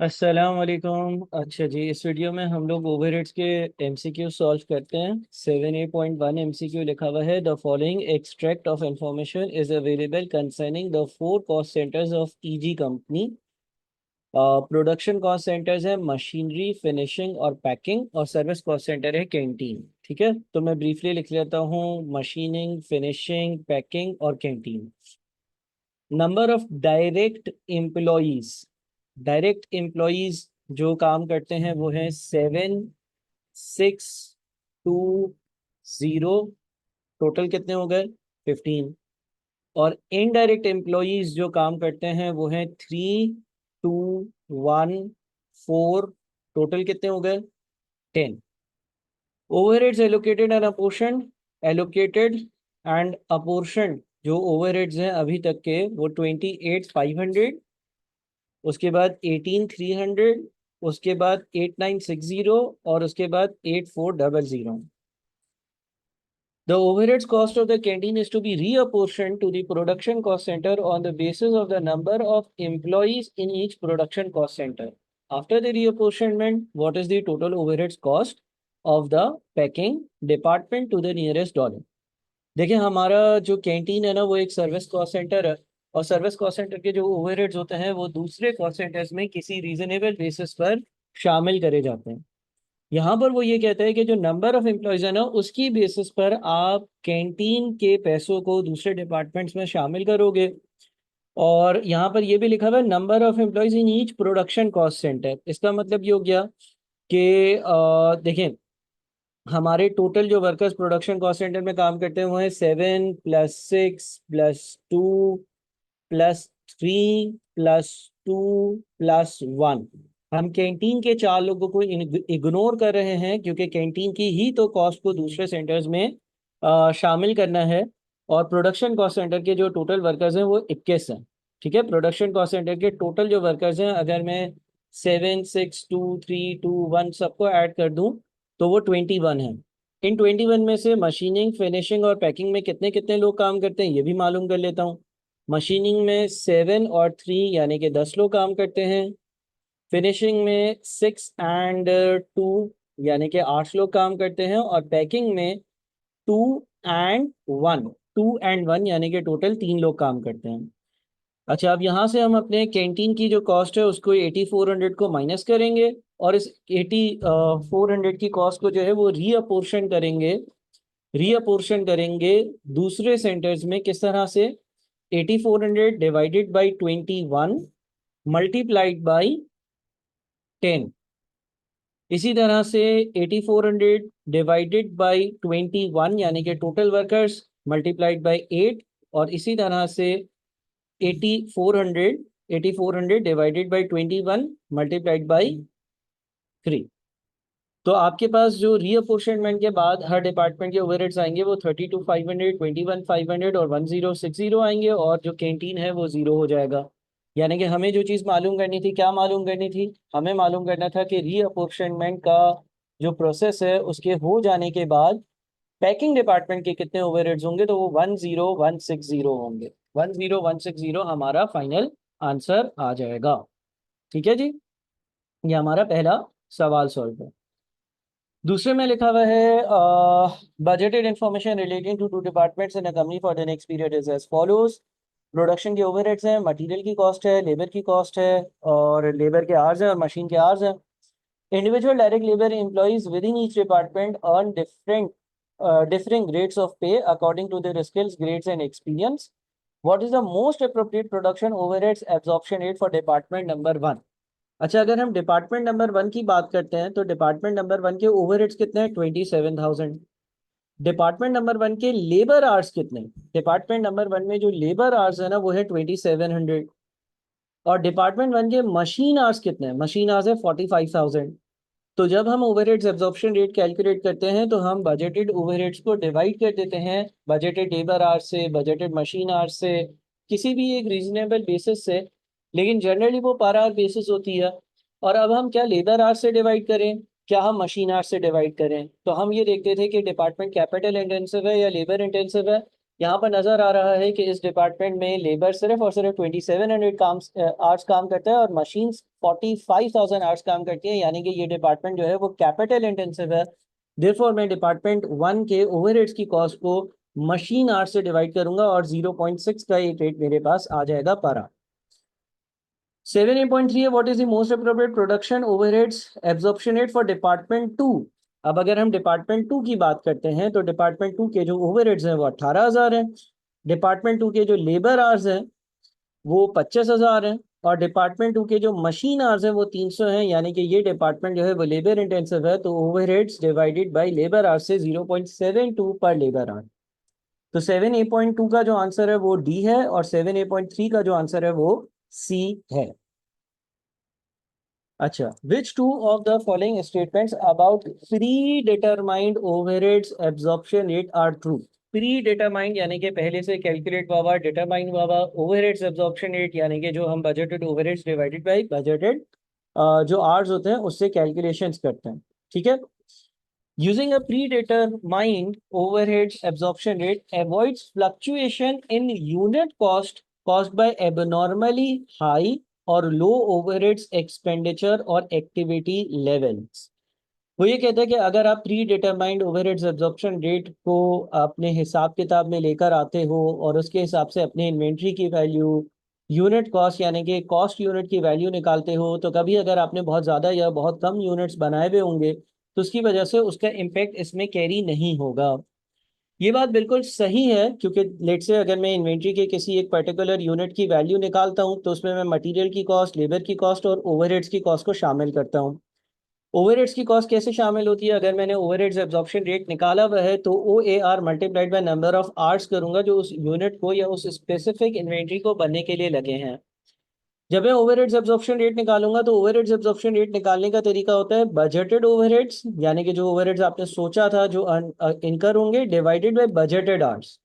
अस्सलाम वालेकुम। अच्छा जी, इस वीडियो में हम लोग ओवरहेड्स के एमसीक्यू सॉल्व करते हैं। 7A.1 एमसीक्यू लिखा हुआ है, the following extract of information is available concerning the four cost centres of easy company. Production cost centres है मशीनरी, फिनिशिंग और पैकिंग, और सर्विस कॉस्ट सेंटर है कैंटीन। ठीक है, तो मैं ब्रीफली लिख लेता हूँ। मशीनिंग, फिनिशिंग, पैकिंग और canteen. Number of direct employees जो काम करते हैं वो है 7,6,2,0। टोटल कितने हो गए? 15। और इनडायरेक्ट एम्प्लॉयज जो काम करते हैं वो है 3,2,1,4। टोटल कितने हो गए? 10। Overheads allocated and apportion, allocated and apportion जो ओवरहेड्स हैं अभी तक के वो 28,500, उसके बाद 18,300, उसके बाद 8,960 और उसके बाद 8,400। The overheads cost of the canteen is to be reapportioned to the production cost center on the basis of the number of employees in each production cost center. After the reapportionment, what is the total overheads cost of the packing department to the nearest dollar? देखिए, हमारा जो canteen है ना वो एक service cost centre है, और service cost centre के जो ओवरहेड्स होते हैं वो दूसरे कॉस्ट सेंटर्स में किसी रीजनेबल बेसिस पर शामिल करे जाते हैं। यहाँ पर वो ये कहता है कि जो नंबर ऑफ एम्प्लॉयज है ना उसकी बेसिस पर आप कैंटीन के पैसों को दूसरे डिपार्टमेंट्स में शामिल करोगे। और यहाँ पर ये भी लिखा हुआ है number of employees in each production cost centre. इसका मतलब ये हो गया कि देखें, हमारे टोटल जो वर्कर्स प्रोडक्शन कॉस्ट सेंटर में काम करते हैं वो है 7 + 6 + 2 + 2 + 1। हम कैंटीन के चार लोगों को इग्नोर कर रहे हैं क्योंकि कैंटीन की ही तो कॉस्ट को दूसरे सेंटर्स में शामिल करना है। और प्रोडक्शन कॉस्ट सेंटर के जो टोटल वर्कर्स हैं वो 21 हैं। ठीक है, प्रोडक्शन कॉस्ट सेंटर के टोटल जो वर्कर्स हैं, अगर मैं 7, 6, 2, 3, 2, 1 सबको ऐड कर दूं तो वो 21 है। इन 21 में से मशीनिंग, फिनिशिंग और पैकिंग में कितने कितने लोग काम करते हैं ये भी मालूम कर लेता हूँ। मशीनिंग में 7 और 3 यानी कि 10 लोग काम करते हैं। फिनिशिंग में 6 और 2 यानी कि 8 लोग काम करते हैं। और पैकिंग में 2 और 1, 2 और 1 यानी कि टोटल 3 लोग काम करते हैं। अच्छा, अब यहाँ से हम अपने कैंटीन की जो कॉस्ट है उसको 8,400 को माइनस करेंगे, और इस 8,400 की कॉस्ट को जो है वो रीअपोर्शन करेंगे दूसरे सेंटर्स में। किस तरह से? 8,400 डिवाइडेड बाई 21 मल्टीप्लाइड बाई 10। इसी तरह से 8,400 डिवाइडेड बाई 21 यानी कि टोटल वर्कर्स मल्टीप्लाइड बाई 8। और इसी तरह से 8,400 डिवाइडेड बाई 21 मल्टीप्लाइड बाई 3। तो आपके पास जो रीअपोर्शनमेंट के बाद हर डिपार्टमेंट के ओवरहेड्स आएंगे वो 32,500, 21,500 और 1060 आएंगे, और जो कैंटीन है वो जीरो हो जाएगा। यानी कि हमें जो चीज़ मालूम करनी थी, क्या मालूम करनी थी? हमें मालूम करना था कि रीअपोर्शनमेंट का जो प्रोसेस है उसके हो जाने के बाद पैकिंग डिपार्टमेंट के कितने ओवरहेड्स होंगे, तो वो 10,160 होंगे। 10,160 हमारा फाइनल आंसर आ जाएगा। ठीक है जी, ये हमारा पहला सवाल सॉल्व है। दूसरे में लिखा हुआ है budgeted information relating to to departments in a company for the next period is as follows. Production के ओवरहेड्स हैं, मटेरियल की कॉस्ट है, लेबर की कॉस्ट है, और लेबर के आवर्स हैं और मशीन के आवर्स हैं। Individual direct labour employees with in each department earn differing grades of pay according to their skills, grades and experience. What is the most appropriate production overheads absorption rate for department number 1? अच्छा, अगर हम department number 1 की बात करते हैं तो department number 1 के overheads कितने हैं? 27,000। डिपार्टमेंट नंबर 1 के लेबर आवर्स कितने? डिपार्टमेंट नंबर 1 में जो लेबर आवर्स है ना वो है 2,700। और डिपार्टमेंट 1 के मशीन आवर्स कितने हैं? मशीन आवर्स है 45,000। तो जब हम ओवरहेड्स एब्जॉर्प्शन रेट कैलकुलेट करते हैं तो हम बजटेड ओवरहेड्स को डिवाइड कर देते हैं बजटेड लेबर आवर्स से, बजटेड मशीन आवर्स से, किसी भी एक रीजनेबल बेसिस से, लेकिन जनरली वो पर आवर बेसिस होती है। और अब हम क्या लेबर आवर्स से डिवाइड करें, क्या हम मशीन आवर्स से डिवाइड करें? तो हम ये देखते थे कि डिपार्टमेंट कैपिटल इंटेंसिव है या लेबर इंटेंसिव है। यहाँ पर नजर आ रहा है कि इस डिपार्टमेंट में लेबर सिर्फ और सिर्फ 2700 काम आवर्स काम करता है और मशीन 45,000 आवर्स काम करती है, यानी कि ये डिपार्टमेंट जो है वो कैपिटल इंटेंसिव है। देयरफॉर मैं डिपार्टमेंट 1 के ओवरहेड्स की कॉस्ट को मशीन आवर्स से डिवाइड करूंगा और 0.6 का एक रेट मेरे पास आ जाएगा पर आवर। 7.3 है, what is the most appropriate production overheads absorption rate for department 2। अब अगर हम डिपार्टमेंट 2 की बात करते हैं तो डिपार्टमेंट 2 के जो ओवरहेड्स हैं वो 18,000 हैं। डिपार्टमेंट 2 के जो लेबर आवर्स हैं वो 25,000 हैं और डिपार्टमेंट 2 के जो मशीन आवर्स हैं वो 300 हैं, यानी कि ये डिपार्टमेंट जो है वो लेबर इंटेंसिव है, तो overheads divided by labour hours से 0.72 पर लेबर आवर। तो 7A.2 का जो आंसर है वो डी है और 7A.3 का जो आंसर है वो सी है। अच्छा, which two of the following statements about predetermined overheads absorption rate are true. Predetermined यानी कि पहले से कैलकुलेट हुआ हुआ, डिटरमाइंड हुआ हुआ, ओवरहेड्स एब्जॉर्प्शन रेट यानी कि जो हम budgeted overheads divided by budgeted जो आवर्स होते हैं उससे कैलकुलेशंस करते हैं। ठीक है, using a predetermined overheads absorption rate avoids fluctuation in unit cost caused by abnormally high or low overheads expenditure और activity levels। वो ये कहता है कि अगर आप pre determined overheads absorption rate को अपने हिसाब किताब में लेकर आते हो और उसके हिसाब से अपने इन्वेंट्री की वैल्यू, यूनिट कॉस्ट यानी कि कॉस्ट यूनिट की वैल्यू निकालते हो, तो कभी अगर आपने बहुत ज़्यादा या बहुत कम यूनिट्स बनाए हुए होंगे तो उसकी वजह से उसका इम्पेक्ट इसमें कैरी नहीं होगा। ये बात बिल्कुल सही है, क्योंकि लेट से अगर मैं इन्वेंट्री के किसी एक पर्टिकुलर यूनिट की वैल्यू निकालता हूँ तो उसमें मैं मटेरियल की कॉस्ट, लेबर की कॉस्ट और ओवरहेड्स की कॉस्ट को शामिल करता हूँ। ओवरहेड्स की कॉस्ट कैसे शामिल होती है? अगर मैंने ओवरहेड्स एब्जॉर्प्शन रेट निकाला हुआ है तो O A R multiplied by number of hours करूंगा जो उस यूनिट को या उस स्पेसिफिक इन्वेंट्री को बनने के लिए लगे हैं। जब मैं ओवरहेड्स एब्जॉर्प्शन रेट निकालूंगा तो ओवरहेड्स एब्जॉर्प्शन रेट निकालने का तरीका होता है बजटेड ओवरहेड्स, यानी कि जो ओवरहेड्स आपने सोचा था जो इनकर होंगे, डिवाइडेड बाय बजटेड आवर्स।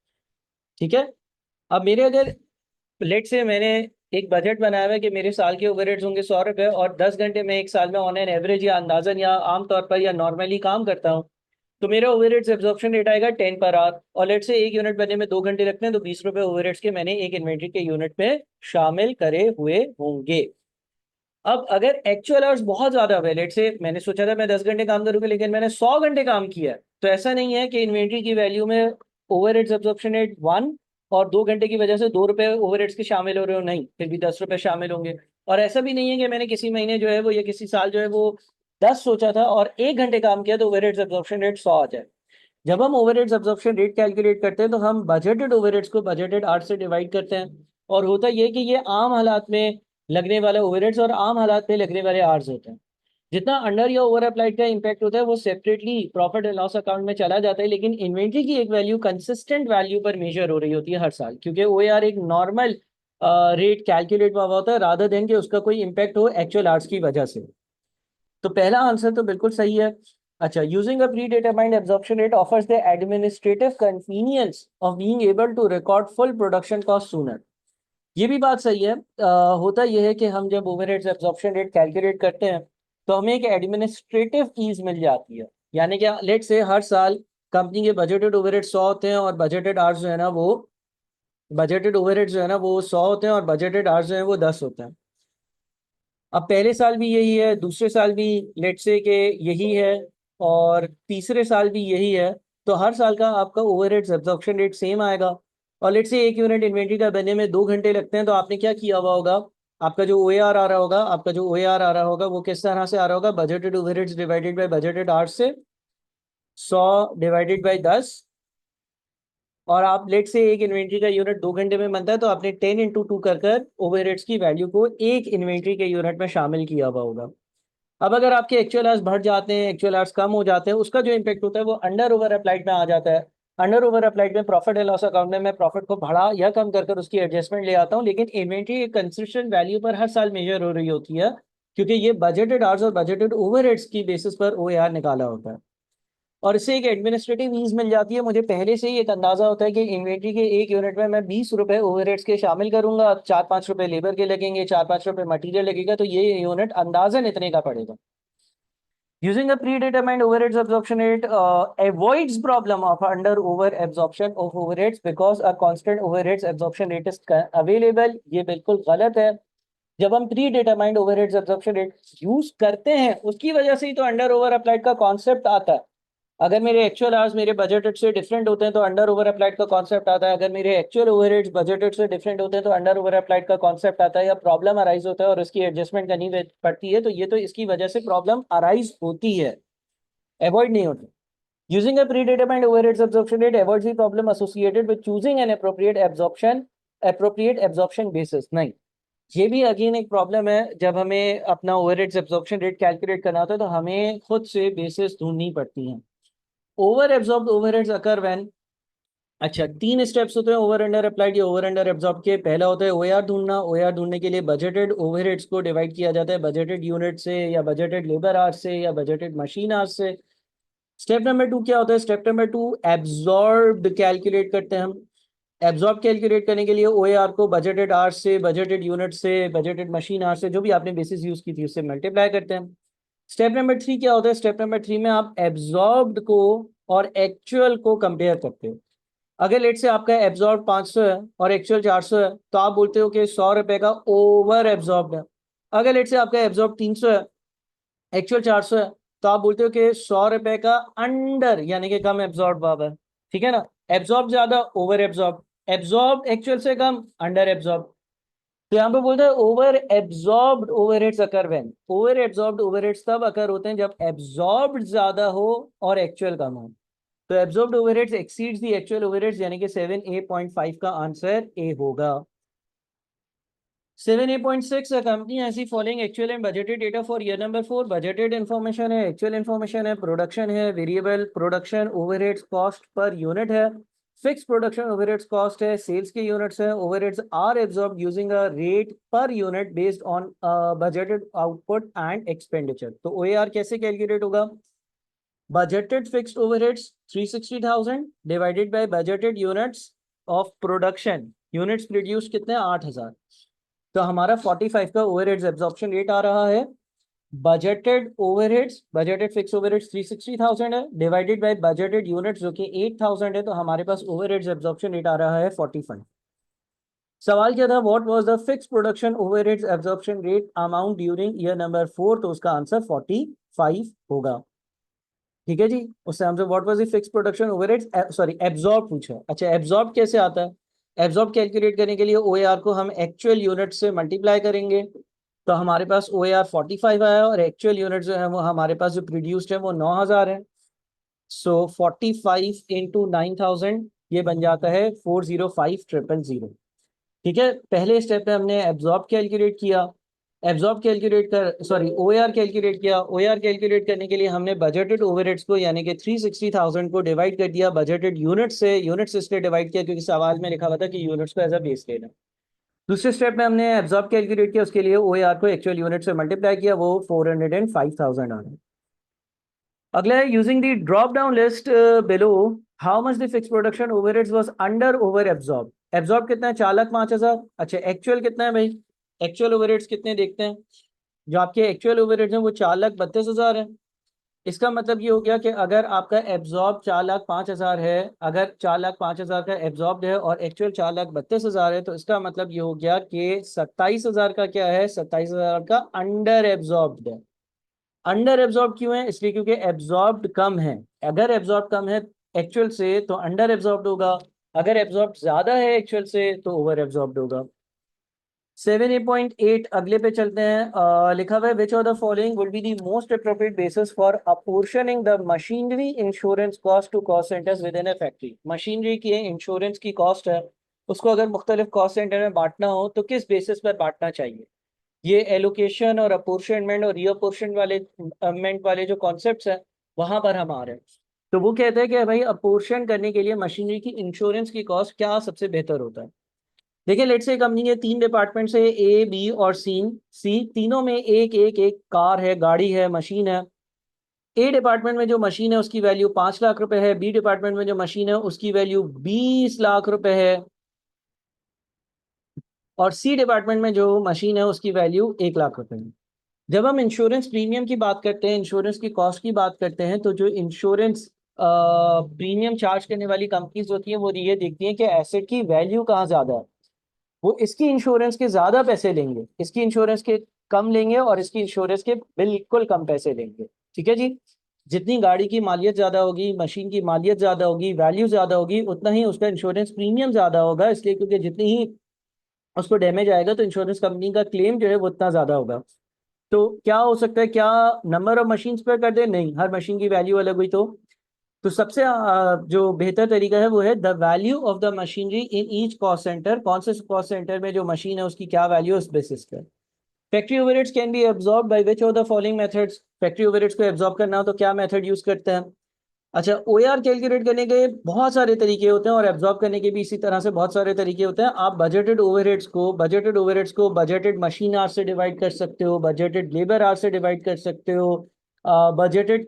ठीक है, अब मेरे अगर लेट से मैंने एक बजट बनाया हुआ है कि मेरे साल के ओवरहेड्स होंगे 100 रुपए और 10 घंटे में एक साल में ऑन एन एवरेज या अंदाजन या आमतौर पर या नॉर्मली काम करता हूँ, तो मेरा ओवरहेड्स एब्जॉर्प्शन रेट आएगा 10 पर आवर। और लेट से एक यूनिट बनने में 2 घंटे लगते हैं तो 20 रुपए ओवरहेड्स के मैंने एक इन्वेंट्री के यूनिट में शामिल करे हुए होंगे। अब अगर एक्चुअल आवर्स बहुत ज्यादा हुए, लेट से मैंने सोचा था मैं 10 घंटे काम करूंगा लेकिन मैंने 100 घंटे काम किया है, तो ऐसा नहीं है कि इन्वेंट्री की वैल्यू में ओवरहेड्स एब्जॉर्प्शन रेट 1 और 2 घंटे की वजह से 2 रुपए ओवरहेड्स के शामिल हो रहे हो, नहीं, फिर भी 10 रुपए शामिल होंगे। और ऐसा भी नहीं है कि मैंने किसी महीने जो है वो या किसी साल जो है वो 10 सोचा था और 1 घंटे काम किया तो ओवरहेड्स एब्जॉर्प्शन रेट 100 आ जाए। जब हम ओवरहेड्स एब्जॉर्प्शन रेट कैलकुलेट करते हैं तो हम बजटेड ओवरहेड्स को बजटेड आवर से डिवाइड करते हैं, और होता यह कि ये आम हालात में लगने वाले ओवरहेड्स और आम हालात में लगने वाले आवर्स होते हैं। जितना अंडर या ओवर अप्लाइड का इम्पैक्ट होता है वो separately profit and loss account में चला जाता है, लेकिन इन्वेंट्री की एक वैल्यू कंसिस्टेंट वैल्यू पर मेजर हो रही होती है हर साल, क्योंकि ओ एक नॉर्मल रेट कैलकुलेट हुआ होता है रादर देन कि उसका कोई इम्पैक्ट हो एक्चुअल आवर्स की वजह से। तो पहला आंसर तो बिल्कुल सही है। अच्छा, using a predetermined absorption rate offers the administrative convenience of being able to record full production cost sooner. ये भी बात सही है। होता यह है कि हम जब ओवरहेड्स एब्जॉर्प्शन रेट कैलकुलेट करते हैं तो हमें एक एडमिनिस्ट्रेटिव ईज मिल जाती है, यानी कि लेट से हर साल कंपनी के बजटेड ओवरहेड 100 होते हैं और बजटेड आवर्स जो है ना वो बजटेड ओवरहेड जो है ना वो 100 होते हैं और बजटेड आवर्स जो है वो 10 होते हैं। अब पहले साल भी यही है, दूसरे साल भी लेट से के यही है, और तीसरे साल भी यही है, तो हर साल का आपका ओवरहेड्स एब्जॉर्प्शन रेट सेम आएगा। और लेट से एक यूनिट इन्वेंट्री का बनने में 2 घंटे लगते हैं, तो आपने क्या किया हुआ होगा, आपका जो ओ आ रहा होगा, आपका जो ओ आ रहा होगा वो किस तरह से आ रहा होगा, budgeted overheads divided by budgeted hours से 100 डिवाइडेड बाय 10। और आप लेट से एक इन्वेंट्री का यूनिट 2 घंटे में बनता है तो आपने 10 × 2 कर कर ओवरहेड्स की वैल्यू को एक इन्वेंट्री के यूनिट में शामिल किया हुआ होगा। अब अगर आपके एक्चुअल आवर्स बढ़ जाते हैं, एक्चुअल आवर्स कम हो जाते हैं, उसका जो इम्पैक्ट होता है वो अंडर ओवर अप्लाइड में आ जाता है। अंडर ओवर अप्लाइड में प्रॉफिट एंड लॉस अकाउंट में मैं प्रॉफिट को बढ़ा या कम कर कर उसकी एडजस्टमेंट ले आता हूँ, लेकिन इन्वेंट्री एक कंसिस्टेंट वैल्यू पर हर साल मेजर हो रही होती है, क्योंकि ये बजटेड आवर्स और बजटेड ओवरहेड्स की बेसिस पर ओ निकाला होता है। और इससे एक एडमिनिस्ट्रेटिव ईज मिल जाती है, मुझे पहले से ही एक अंदाजा होता है कि इन्वेंट्री के एक यूनिट में मैं 20 रुपए ओवरहेड्स के शामिल करूंगा, 4-5 रुपए लेबर के लगेंगे, 4-5 रुपए मटेरियल लगेगा, तो ये यूनिट अंदाजन इतने का पड़ेगा। Using a predetermined overheads absorption rate avoids problem of under over absorption of overheads because a constant overheads absorption rate is available. ये बिल्कुल गलत है. जब हम pre determined overheads absorption rate use करते हैं उसकी वजह से ही तो अंडर ओवर अप्लाइड का कॉन्सेप्ट आता है. अगर मेरे एक्चुअल आवर्स मेरे बजटेड से डिफरेंट होते हैं तो अंडर ओवर अप्लाइड का कॉन्सेप्ट आता है. अगर मेरे एक्चुअल ओवरहेड्स बजटेड से डिफरेंट होते हैं तो अंडर ओवर अप्लाइड का कॉन्सेप्ट आता है या प्रॉब्लम अराइज होता है और इसकी एडजस्टमेंट करनी पड़ती है. तो ये तो इसकी वजह से प्रॉब्लम अराइज होती है, अवॉइड नहीं होती. Using a predetermined overheads absorption rate avoids the problem associated with choosing an appropriate absorption basis. नहीं, ये भी अगेन एक प्रॉब्लम है. जब हमें अपना ओवरहेड्स एब्जॉर्प्शन रेट कैलकुलेट करना होता है तो हमें खुद से बेसिस ढूंढनी पड़ती हैं. Over absorbed overheads occur when, अच्छा 3 स्टेप्स होते हैं ओवर अंडर अप्लाइड या ओवर अंडर एब्जॉर्ब के. पहला होता है ओआर ढूंढना. ओआर ढूंढने के लिए बजटेड ओवरहेड्स को डिवाइड किया जाता है बजटेड यूनिट से या बजटेड लेबर आवर्स से या बजटेड मशीन आवर्स से. स्टेप नंबर 2 क्या होता है? स्टेप नंबर 2 एब्जॉर्ब्ड कैलकुलेट करते हैं हम. एब्जॉर्ब कैलकुलेट करने के लिए ओएआर को बजटेड आवर्स से, बजटेड यूनिट से, बजटेड मशीन आवर्स से, जो भी आपने बेसिस यूज की थी उससे मल्टीप्लाई करते हैं. स्टेप नंबर 3 क्या होता है? स्टेप नंबर 3 में आप एब्जॉर्ब्ड को और एक्चुअल को कंपेयर करते हो. अगर लेट से आपका एब्जॉर्ब 500 है और एक्चुअल 400 है तो आप बोलते हो कि 100 रुपए का ओवर एब्जॉर्ब है. अगर लेट से आपका एब्जॉर्ब 300 है, एक्चुअल 400 है, तो आप बोलते हो कि 100 रुपए का अंडर यानी कि कम एब्जॉर्ब हुआ है. ठीक है ना? एब्जॉर्ब ज्यादा, ओवर एब्जॉर्ब. एब्जॉर्ब एक्चुअल से कम, अंडर एब्जॉर्ब. तो यहाँ पे बोलते हैं over absorbed overheads occur when. Over absorbed overheads तब अकर होते हैं जब एब्जॉर्ब्ड ज्यादा हो और एक्चुअल कम हो. तो absorbed overheads exceeds the actual overheads यानी कि 7A.5 का आंसर ए होगा. 7A.6 a company has the following actual and budgeted data for year number 4. budgeted information है, actual information है, production है, variable production overheads cost per unit है, fixed production overheads cost है, sales के units है, overheads are absorbed using a rate per unit based on budgeted output and expenditure. तो OAR कैसे calculate होगा? budgeted fixed overheads 360,000 divided by budgeted units of production. units produced कितने? 8,000. तो हमारा 45 का ओवरहेड्स एब्जॉर्प्शन रेट आ रहा है. Budgeted overheads, budgeted fix overheads 360,000 है डिवाइडेड बाय बजटेड यूनिट्स जो कि 8,000 है. तो हमारे पास ओवरहेड्स एब्जॉर्प्शन रेट आ रहा है 45. सवाल क्या था? What was the fix production overheads absorption rate amount during year number 4. तो उसका आंसर 45 होगा. ठीक है जी. उससे हमसे what was the fix production overheads sorry absorb पूछा. अच्छा एब्जॉर्ब कैसे आता है? एब्जॉर्ब कैलकुलेट करने के लिए ओएआर को हम एक्चुअल यूनिट से मल्टीप्लाई करेंगे. तो हमारे पास ओएआर 45 आया और एक्चुअल यूनिट जो है वो हमारे पास जो प्रोड्यूस्ड है वो 9,000 है. सो 45 इंटू 9,000 ये बन जाता है 405,000. ठीक है. पहले स्टेप पे हमने एब्जॉर्ब कैलकुलेट किया. एब्जॉर्ब कैलकुलेट कर सॉरी ओएआर कैलकुलेट किया. ओएआर कैलकुलेट करने के लिए हमने बजटेड ओवरहेड्स को यानी कि 360,000 को डिवाइड कर दिया बजटेड यूनिट से. यूनिट्स इसलिए डिवाइड किया क्योंकि सवाल में लिखा हुआ था कि यूनिट्स को एज अ बेस लेना. दूसरे स्टेप में हमने एब्जॉर्ब कैलकुलेट किया. उसके लिए ओएआर को एक्चुअल यूनिट से मल्टीप्लाई किया. वो 405,000 आ रहा है. अगला है using the drop down list below how much the fix production overheads was under over absorb. Absorb कितना है? 4,05,000. अच्छा एक्चुअल कितना है भाई? एक्चुअल ओवरहेड्स कितने देखते हैं. जो आपके एक्चुअल ओवरहेड्स हैं वो 4,32,000 है. इसका मतलब ये हो गया कि अगर आपका एब्जॉर्ब 4,05,000 है, अगर 4,05,000 का एब्जॉर्ब है और एक्चुअल 4,32,000 है, तो इसका मतलब ये हो गया कि 27,000 का क्या है? 27,000 का अंडर एब्जॉर्ब है. अंडर एब्जॉर्ब क्यों है? इसलिए क्योंकि एब्जॉर्ब कम है. अगर एब्जॉर्ब कम है एक्चुअल से तो अंडर एब्जॉर्ब होगा. अगर एब्जॉर्ब ज्यादा है एक्चुअल से तो ओवर एब्जॉर्ब होगा. 7A.8 अगले पे चलते हैं. लिखा हुआ है which of the following would be the most appropriate basis for apportioning the machinery insurance cost to cost centres within a factory. Machinery की इंश्योरेंस की कॉस्ट है, उसको अगर मुख्तलिफ कॉस्ट सेंटर में बांटना हो तो किस बेसिस पर बांटना चाहिए? ये एलोकेशन और अपोर्शनमेंट और रीअपोर्शनमेंट वाले जो कॉन्सेप्ट्स हैं वहां पर हम आ रहे हैं. तो वो कहते हैं कि भाई अपोर्शन करने के लिए मशीनरी की इंश्योरेंस की कॉस्ट क्या सबसे बेहतर होता है. देखिए लेट से कंपनी के 3 डिपार्टमेंट्स है, ए बी और सी. तीनों में एक एक एक कार है, गाड़ी है, मशीन है. ए डिपार्टमेंट में जो मशीन है उसकी वैल्यू 5 लाख रुपए है. बी डिपार्टमेंट में जो मशीन है उसकी वैल्यू 20 लाख रुपए है. और सी डिपार्टमेंट में जो मशीन है उसकी वैल्यू 1 लाख रुपए है. जब हम इंश्योरेंस प्रीमियम की बात करते हैं, इंश्योरेंस की कॉस्ट की बात करते हैं, तो जो इंश्योरेंस प्रीमियम चार्ज करने वाली कंपनीज होती हैं वो ये देखती हैं कि एसेट की वैल्यू कहाँ ज़्यादा है, वो इसकी इंश्योरेंस के ज़्यादा पैसे लेंगे, इसकी इंश्योरेंस के कम लेंगे, और इसकी इंश्योरेंस के बिल्कुल कम पैसे लेंगे। ठीक है जी। जितनी गाड़ी की मालियत ज़्यादा होगी, मशीन की मालियत ज़्यादा होगी, वैल्यू ज़्यादा होगी, उतना ही उसका इंश्योरेंस प्रीमियम ज़्यादा होगा, इसलिए क्योंकि जितनी ही उसको डैमेज आएगा तो इंश्योरेंस कंपनी का क्लेम जो है वो उतना ज़्यादा होगा। तो क्या हो सकता है, क्या नंबर ऑफ मशीन पे कर दे? नहीं, हर मशीन की वैल्यू अलग हुई तो सबसे जो बेहतर तरीका है वो है the value of the machinery in each cost centre, कौन से कॉस्ट सेंटर में जो मशीन है उसकी क्या वैल्यू है, उस बेसिस पे। Factory overheads can be absorb by which of the following methods, factory overheads को एब्जॉर्ब करना हो तो क्या मेथड यूज करते हैं? अच्छा, ओआर कैलकुलेट करने के बहुत सारे तरीके होते हैं और एब्जॉर्ब करने के भी इसी तरह से बहुत सारे तरीके होते हैं। आप बजटेड ओवरहेड्स को बजटेड मशीन आवर से डिवाइड कर सकते हो, बजटेड लेबर आवर से डिवाइड कर सकते हो, budgeted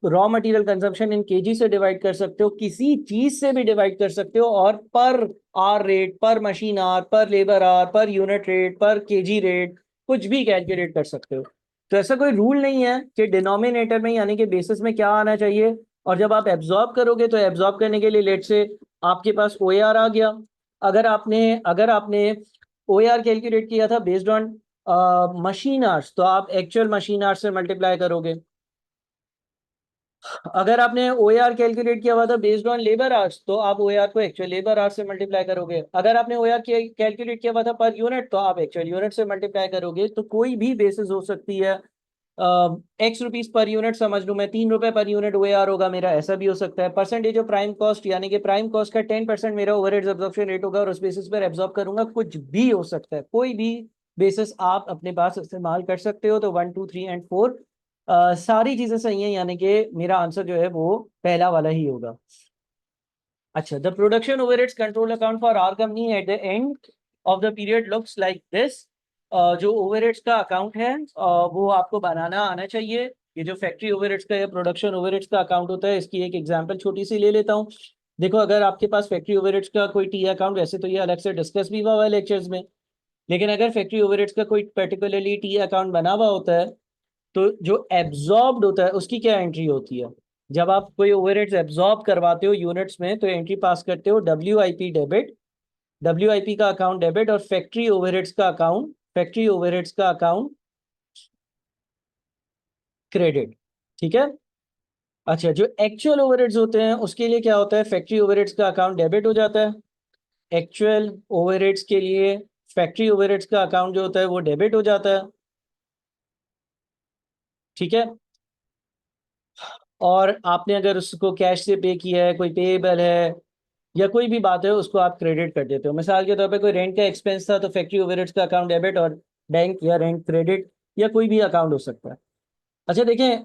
raw material consumption in KG से डिवाइड कर सकते हो, किसी चीज से भी डिवाइड कर सकते हो, और पर आर रेट, पर मशीन आवर, पर labour our, per unit rate, पर केजी रेट, कुछ भी कैलकुलेट कर सकते हो। तो ऐसा कोई रूल नहीं है कि डिनोमिनेटर में यानी कि बेसिस में क्या आना चाहिए। और जब आप एब्जॉर्ब करोगे तो एब्जॉर्ब करने के लिए लेट से आपके पास ओ आ गया। अगर आपने ओ कैलकुलेट किया था बेस्ड ऑन मशीन आवर्स, तो आप एक्चुअल मशीन आवर्स से मल्टीप्लाई करोगे। अगर आपने ओ कैलकुलेट किया हुआ था बेस्ड ऑन लेबर आवर्स, तो आप ओ को एक्चुअल लेबर आवर्स से मल्टीप्लाई करोगे। अगर आपने ओ कैलकुलेट किया हुआ था पर यूनिट, तो आप एक्चुअल यूनिट से मल्टीप्लाई करोगे। तो कोई भी बेसिस हो सकती है। एक्स रुपीज पर यूनिट समझ लूं मैं, 3 रुपए पर यूनिट ओ होगा मेरा, ऐसा भी हो सकता है। परसेंटेज ऑफ प्राइम कॉस्ट, यानी कि प्राइम कॉस्ट का 10% मेरा ओवरहेड्स एब्जॉर्प्शन रेट होगा और उस बेसिस पर एब्जॉर्ब करूंगा। कुछ भी हो सकता है, कोई भी बेसिस आप अपने पास इस्तेमाल कर सकते हो। तो 1 2 3 एंड 4 सारी चीजें सही हैं, यानी कि मेरा आंसर जो है वो पहला वाला ही होगा। अच्छा, the production overheads control account for our company at the end of the period looks like this. जो ओवरहेड्स का अकाउंट है वो आपको बनाना आना चाहिए। ये जो फैक्ट्री ओवरहेड्स का या प्रोडक्शन ओवरहेड्स का अकाउंट होता है, इसकी एक एग्जांपल छोटी सी ले लेता हूँ। देखो, अगर आपके पास फैक्ट्री ओवरहेड्स का कोई टी अकाउंट, वैसे तो ये अलग से डिस्कस भी हुआ है लेक्चर्स में, लेकिन अगर फैक्ट्री ओवरहेड्स का कोई पर्टिकुलरली टी अकाउंट बना हुआ होता है, तो जो एब्जॉर्ब्ड होता है उसकी क्या एंट्री होती है? जब आप कोई ओवरहेड्स एब्जॉर्ब करवाते हो यूनिट्स में, तो एंट्री पास करते हो WIP डेबिट, WIP का अकाउंट डेबिट, और फैक्ट्री ओवरहेड्स का अकाउंट क्रेडिट। ठीक है। अच्छा, जो एक्चुअल ओवरहेड्स होते हैं उसके लिए क्या होता है? फैक्ट्री ओवरहेड्स का अकाउंट डेबिट हो जाता है। एक्चुअल ओवरहेड्स के लिए फैक्ट्री ओवरहेड्स का अकाउंट जो होता है वो डेबिट हो जाता है। ठीक है। और आपने अगर उसको कैश से पे किया है, कोई पेएबल है या कोई भी बात है, उसको आप क्रेडिट कर देते हो। मिसाल के तौर पे कोई रेंट का एक्सपेंस था तो फैक्ट्री ओवरहेड्स का अकाउंट डेबिट, और बैंक या रेंट क्रेडिट, या कोई भी अकाउंट हो सकता है। अच्छा देखें,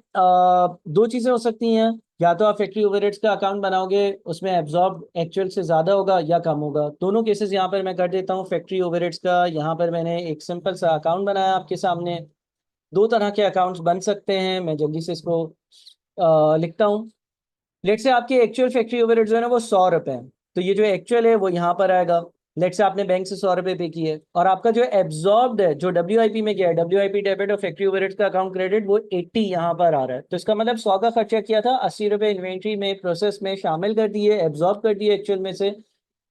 दो चीज़ें हो सकती हैं। या तो आप फैक्ट्री ओवरहेड्स का अकाउंट बनाओगे, उसमें एब्जॉर्ब एक्चुअल से ज़्यादा होगा या कम होगा। दोनों केसेस यहाँ पर मैं कर देता हूँ। फैक्ट्री ओवरहेड्स का यहाँ पर मैंने एक सिंपल सा अकाउंट बनाया आपके सामने। दो तरह के अकाउंट्स बन सकते हैं, मैं जल्दी से इसको लिखता हूँ। लेट से आपके एक्चुअल फैक्ट्री ओवरहेड जो है ना वो 100 रुपए है, तो ये जो एक्चुअल है वो यहाँ पर आएगा। लेट से आपने बैंक से 100 रुपए पे किए, और आपका जो एब्जॉर्ब्ड है, जो WIP में गया है, WIP डेबिट और फैक्ट्री ओवरहेड का अकाउंट क्रेडिट, वो 80 यहाँ पर आ रहा है। तो इसका मतलब 100 का खर्चा किया था, 80 रुपए इन्वेंट्री में प्रोसेस में शामिल कर दिए, एब्जॉर्ब कर दिए एक्चुअल में से।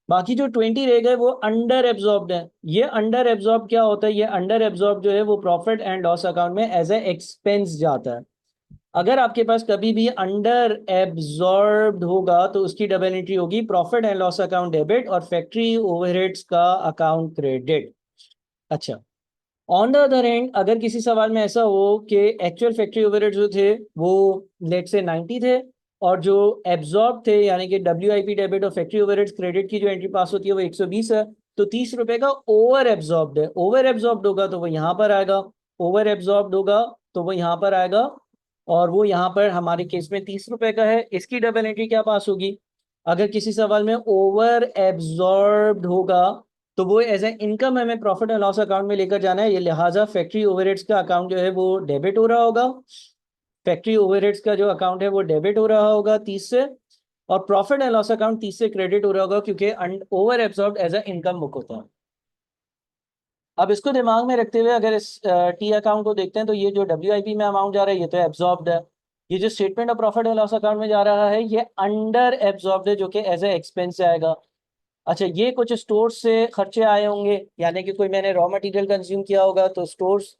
बाकी जो 20 रह गए वो अंडर एब्जॉर्ब्ड है। ये अंडर एब्जॉर्ब क्या होता है? ये अंडर एब्जॉर्ब जो है वो प्रॉफिट एंड लॉस अकाउंट में एज ए एक्सपेंस जाता है। अगर आपके पास कभी भी अंडर एब्जॉर्ब्ड होगा तो उसकी डबल एंट्री होगी profit and loss account debit और फैक्ट्री ओवरहेड्स का अकाउंट क्रेडिट। अच्छा, ऑन द अदर हैंड, अगर किसी सवाल में ऐसा हो कि एक्चुअल फैक्ट्री ओवरहेड्स जो थे वो लेट से 90 थे, और जो एब्जॉर्ब थे यानी कि WIP डेबिट और फैक्ट्री ओवरहेड्स क्रेडिट की जो एंट्री पास होती है वो 120 है, तो 30 रुपए का ओवर एब्जॉर्ब्ड है। ओवर एब्जॉर्ब्ड होगा तो वो यहाँ पर आएगा, ओवर एब्जॉर्ब्ड होगा तो वो यहाँ पर आएगा, और वो यहाँ पर हमारे केस में 30 रुपए का है। इसकी डबल एंट्री क्या पास होगी? अगर किसी सवाल में ओवर एब्जॉर्ब्ड होगा तो वो एज ए इनकम हमें प्रॉफिट एंड लॉस अकाउंट में लेकर जाना है, ये लिहाजा फैक्ट्री ओवरहेड्स का अकाउंट जो है वो डेबिट हो रहा होगा। फैक्ट्री ओवरहेड्स का जो अकाउंट है वो डेबिट हो रहा होगा 30 से, और प्रॉफिट एंड लॉस अकाउंट 30 से क्रेडिट हो रहा होगा, क्योंकि over absorbed as a income book होता है। अब इसको दिमाग में रखते हुए अगर इस टी अकाउंट को देखते हैं तो ये जो WIP में अमाउंट जा रहा है ये तो एब्जॉर्ब्ड है। ये जो statement of profit and loss account में जा रहा है ये अंडर एब्जॉर्ब्ड है, जो कि एज ए एक्सपेंस आएगा। अच्छा, ये कुछ स्टोर से खर्चे आए होंगे, यानी कि कोई मैंने रॉ मटेरियल कंज्यूम किया होगा, तो स्टोर्स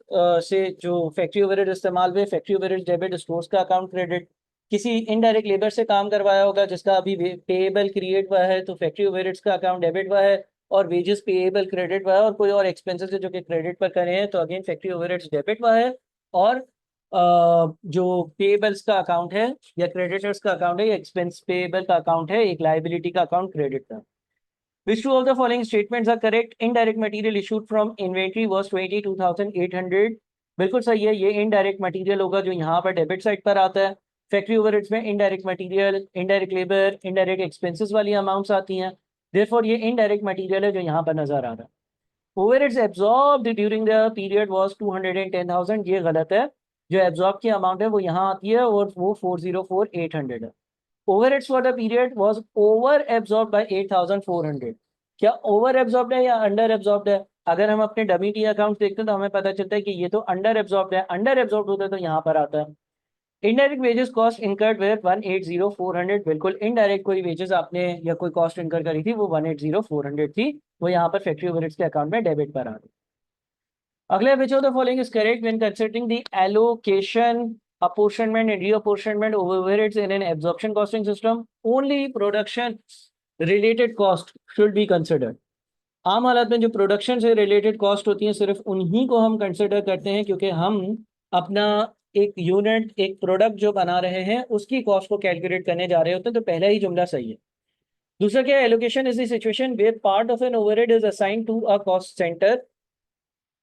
से जो फैक्ट्री ओवरहेड इस्तेमाल हुए, फैक्ट्री ओवरहेड डेबिट, स्टोर्स का अकाउंट क्रेडिट। किसी इनडायरेक्ट लेबर से काम करवाया होगा जिसका अभी पेएबल क्रिएट हुआ है, तो फैक्ट्री ओवरहेड्स का अकाउंट डेबिट हुआ है, और वेजेस पेएबल क्रेडिट हुआ है, और कोई और एक्सपेंसेस है जो कि क्रेडिट पर करे हैं, तो अगेन फैक्ट्री ओवरहेड्स डेबिट हुआ है। और जो पेएबल्स का अकाउंट है या क्रेडिटर्स का अकाउंट है या एक्सपेंस पेएबल का अकाउंट है, एक लायबिलिटी का अकाउंट क्रेडिट का। Which two of the following statements are correct? Indirect material issued from inventory was 22,800। बिल्कुल सही है, ये इनडायरेक्ट मटेरियल होगा जो यहाँ पर डेबिट साइड पर आता है। फैक्ट्री ओवरहेड्स में indirect material, indirect labour, indirect expenses वाली अमाउंट्स आती हैं। देयरफॉर ये इनडायरेक्ट मटेरियल है जो यहाँ पर नजर आ रहा है। Overheads absorbed during the period was 210,000, ये गलत है। जो एब्जॉर्ब की अमाउंट है वो यहाँ आती है और वो 404,800 है। Overheads for the period was over absorbed by 8,400। क्या ओवर एब्जॉर्ब्ड है या अंडर एब्जॉर्ब्ड है? अगर हम अपने डमी टी अकाउंट देखते हैं तो हमें पता चलता है कि ये तो अंडर एब्जॉर्ब्ड है। अंडर एब्जॉर्ब्ड होता है तो यहाँ पर आता है। Indirect wages cost incurred were 180,400। बिल्कुल, इनडायरेक्ट कोई वेजेस आपने या कोई कॉस्ट इनकर करी थी वो 180,400 थी, वो यहाँ पर फैक्ट्री ओवरहेड्स के अकाउंट में डेबिट पर आ रही। अगले which of the following is correct when considering the allocation, apportionment and reapportionment of overheads in an absorption costing system? Only production related cost should be considered। आम हालत में जो production से रिलेटेड कॉस्ट होती हैं सिर्फ उन्हीं को हम कंसिडर करते हैं, क्योंकि हम अपना एक यूनिट, एक प्रोडक्ट जो बना रहे हैं उसकी कॉस्ट को कैलकुलेट करने जा रहे होते हैं। तो पहला ही जुमला सही है। दूसरा क्या है? Allocation is the situation where part of an overhead is assigned to a cost centre,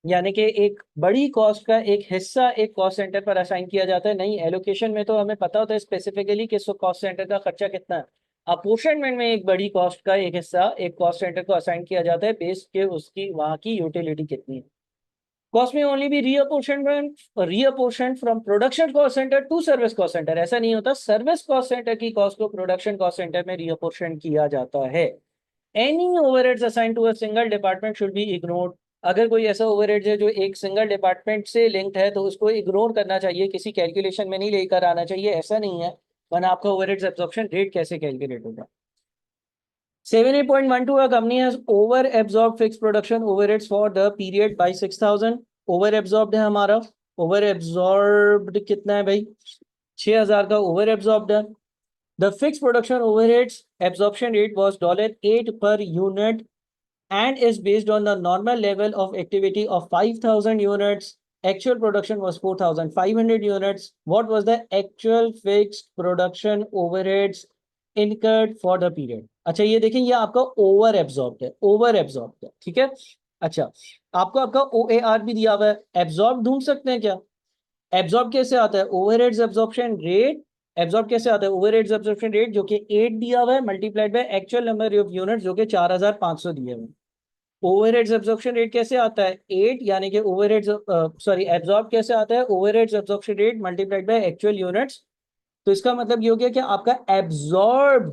यानी कि एक बड़ी कॉस्ट का एक हिस्सा एक कॉस्ट सेंटर पर असाइन किया जाता है। नहीं, एलोकेशन में तो हमें पता होता है स्पेसिफिकली कि कॉस्ट सेंटर का खर्चा कितना है। अपोर्शनमेंट में एक बड़ी कॉस्ट का एक हिस्सा एक कॉस्ट सेंटर को असाइन किया जाता है बेस्ड के उसकी वहां की यूटिलिटी कितनी है। कॉस्ट में ओनली भी reapportion from production cost centre to service cost centre. ऐसा नहीं होता, सर्विस कॉस्ट सेंटर की कॉस्ट को प्रोडक्शन कॉस्ट सेंटर में रीअपोर्शन किया जाता है। Any overheads assign to a single department should be ignored. अगर कोई ऐसा ओवरहेड है जो एक सिंगल डिपार्टमेंट से लिंक्ड है तो उसको इग्नोर करना चाहिए, किसी कैलकुलेशन में नहीं लेकर आना चाहिए। ऐसा नहीं है, वरना आपका ओवरहेड्स एब्जॉर्प्शन रेट कैसे कैलकुलेट होगा। 78.12 a company has over absorbed fixed production overheads for the period by 6,000। Over absorbed है हमारा। ओवर एब्जॉर्ब्ड कितना है भाई? 6,000 का ओवर एब्जॉर्ब्ड है। The fixed production overheads absorption rate was $8 per unit and is based on the normal level of activity of 5,000 units. Actual production was 4,500 units. What was the actual fixed production overheads incurred for the period? अच्छा, ये देखें, ये आपका over absorbed है, over absorbed है, ठीक है। अच्छा, आपको आपका OAR भी दिया हुआ है। एब्जॉर्ब ढूंढ सकते हैं क्या? एब्जॉर्ब कैसे आता है? Overheads absorption rate. एब्जॉर्ब कैसे आता है? ओवरहेड्स एब्जॉर्प्शन रेट जो कि 8 दिया हुआ है multiplied by actual number of unit जो कि 4,500 दिए हुए हैं। ओवरहेड्स एब्जॉर्प्शन रेट कैसे आता है? 8, यानी कि ओवरहेड्स सॉरी एब्जॉर्ब कैसे आता है? Overheads absorption rate multiplied by actual units. तो इसका मतलब ये हो गया कि आपका एब्जॉर्ब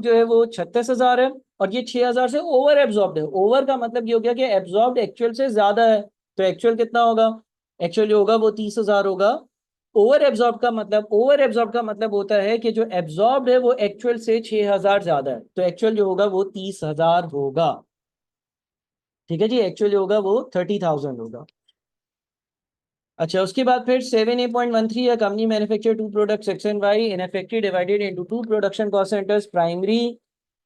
जो है वो 36,000 है और ये 6,000 से ओवर एब्जॉर्ब है। ओवर का मतलब ये हो गया कि एब्जॉर्ब एक्चुअल से ज्यादा है। तो एक्चुअल कितना होगा? एक्चुअल जो होगा वो 30,000 होगा। ओवर एब्जॉर्ब का मतलब होता है कि जो एब्जॉर्ब है वो एक्चुअल से 6,000 ज्यादा है, तो एक्चुअल जो होगा वो 30,000 होगा। ठीक है जी, एक्चुअल जो होगा वो 30,000 होगा। अच्छा, उसके बाद फिर 7A.13 a company manufacture two products X and Y in a factory divided into two production cost centers, primary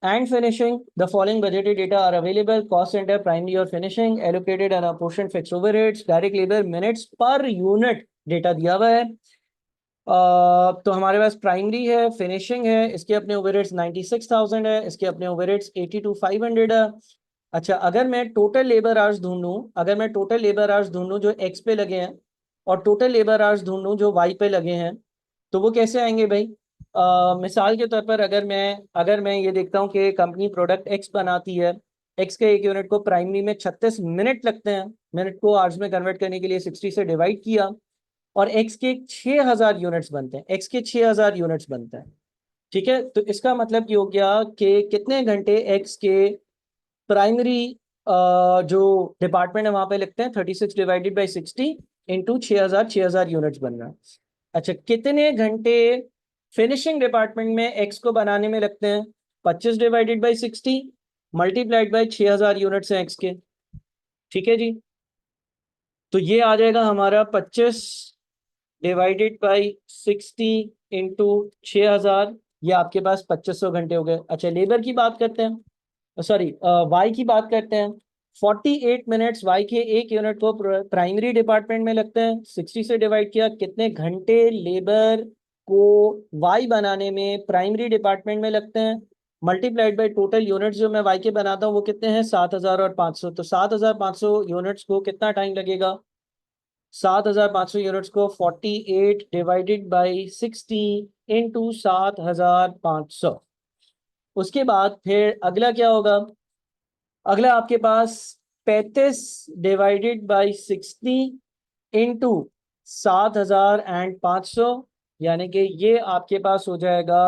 and finishing. The following budgeted data are available: cost center, primary और finishing, allocated and apportioned fixed overheads, direct labor minutes per unit data दिया हुआ है। तो हमारे पास primary है, finishing है, इसके अपने ओवरहेड्स 96,000 है, इसके अपने ओवरहेड्स 82,500 है। अच्छा, अगर मैं टोटल लेबर आवर्स ढूंढूं, अगर मैं टोटल लेबर आवर्स ढूंढूं जो एक्स पे लगे हैं और टोटल लेबर आवर्स ढूंढूं जो वाई पे लगे हैं, तो वो कैसे आएंगे भाई? मिसाल के तौर पर अगर मैं ये देखता हूँ कि कंपनी प्रोडक्ट एक्स बनाती है, एक्स के एक यूनिट को प्राइमरी में 36 मिनट लगते हैं, मिनट को आवर्स में कन्वर्ट करने के लिए 60 से डिवाइड किया, और एक्स के 6,000 यूनिट्स बनते हैं, एक्स के 6,000 यूनिट्स बनते हैं। ठीक है, तो इसका मतलब ये हो गया कि कितने घंटे एक्स के प्राइमरी जो डिपार्टमेंट है वहां पे लिखते हैं 36 डिवाइडेड बाई 60 इंटू 6,000 यूनिट्स बन रहा है। अच्छा, कितने घंटे फिनिशिंग डिपार्टमेंट में एक्स को बनाने में लगते हैं? 25 divided by 60 multiplied by 6,000 units हैं एक्स के। ठीक है जी, तो ये आ जाएगा हमारा 25 डिवाइडेड बाई 60 इंटू 6,000। ये आपके पास 2500 घंटे हो गए। अच्छा, लेबर की बात करते हैं, सॉरी वाई की बात करते हैं। 48 मिनट्स वाई के एक यूनिट को प्राइमरी डिपार्टमेंट में लगते हैं। 60 से डिवाइड किया, कितने घंटे लेबर को वाई बनाने में प्राइमरी डिपार्टमेंट में लगते हैं, मल्टीप्लाइड बाई टोटल यूनिट्स जो मैं वाई के बनाता हूँ वो कितने हैं? 7,500। तो 7,500 यूनिट्स को कितना टाइम लगेगा? 7,500 यूनिट्स को 48 डिवाइडेड बाई 60 इंटू 7,500। उसके बाद फिर अगला क्या होगा? अगला आपके पास 35 डिवाइडेड बाई 60 इंटू 7,500, यानी कि ये आपके पास हो जाएगा,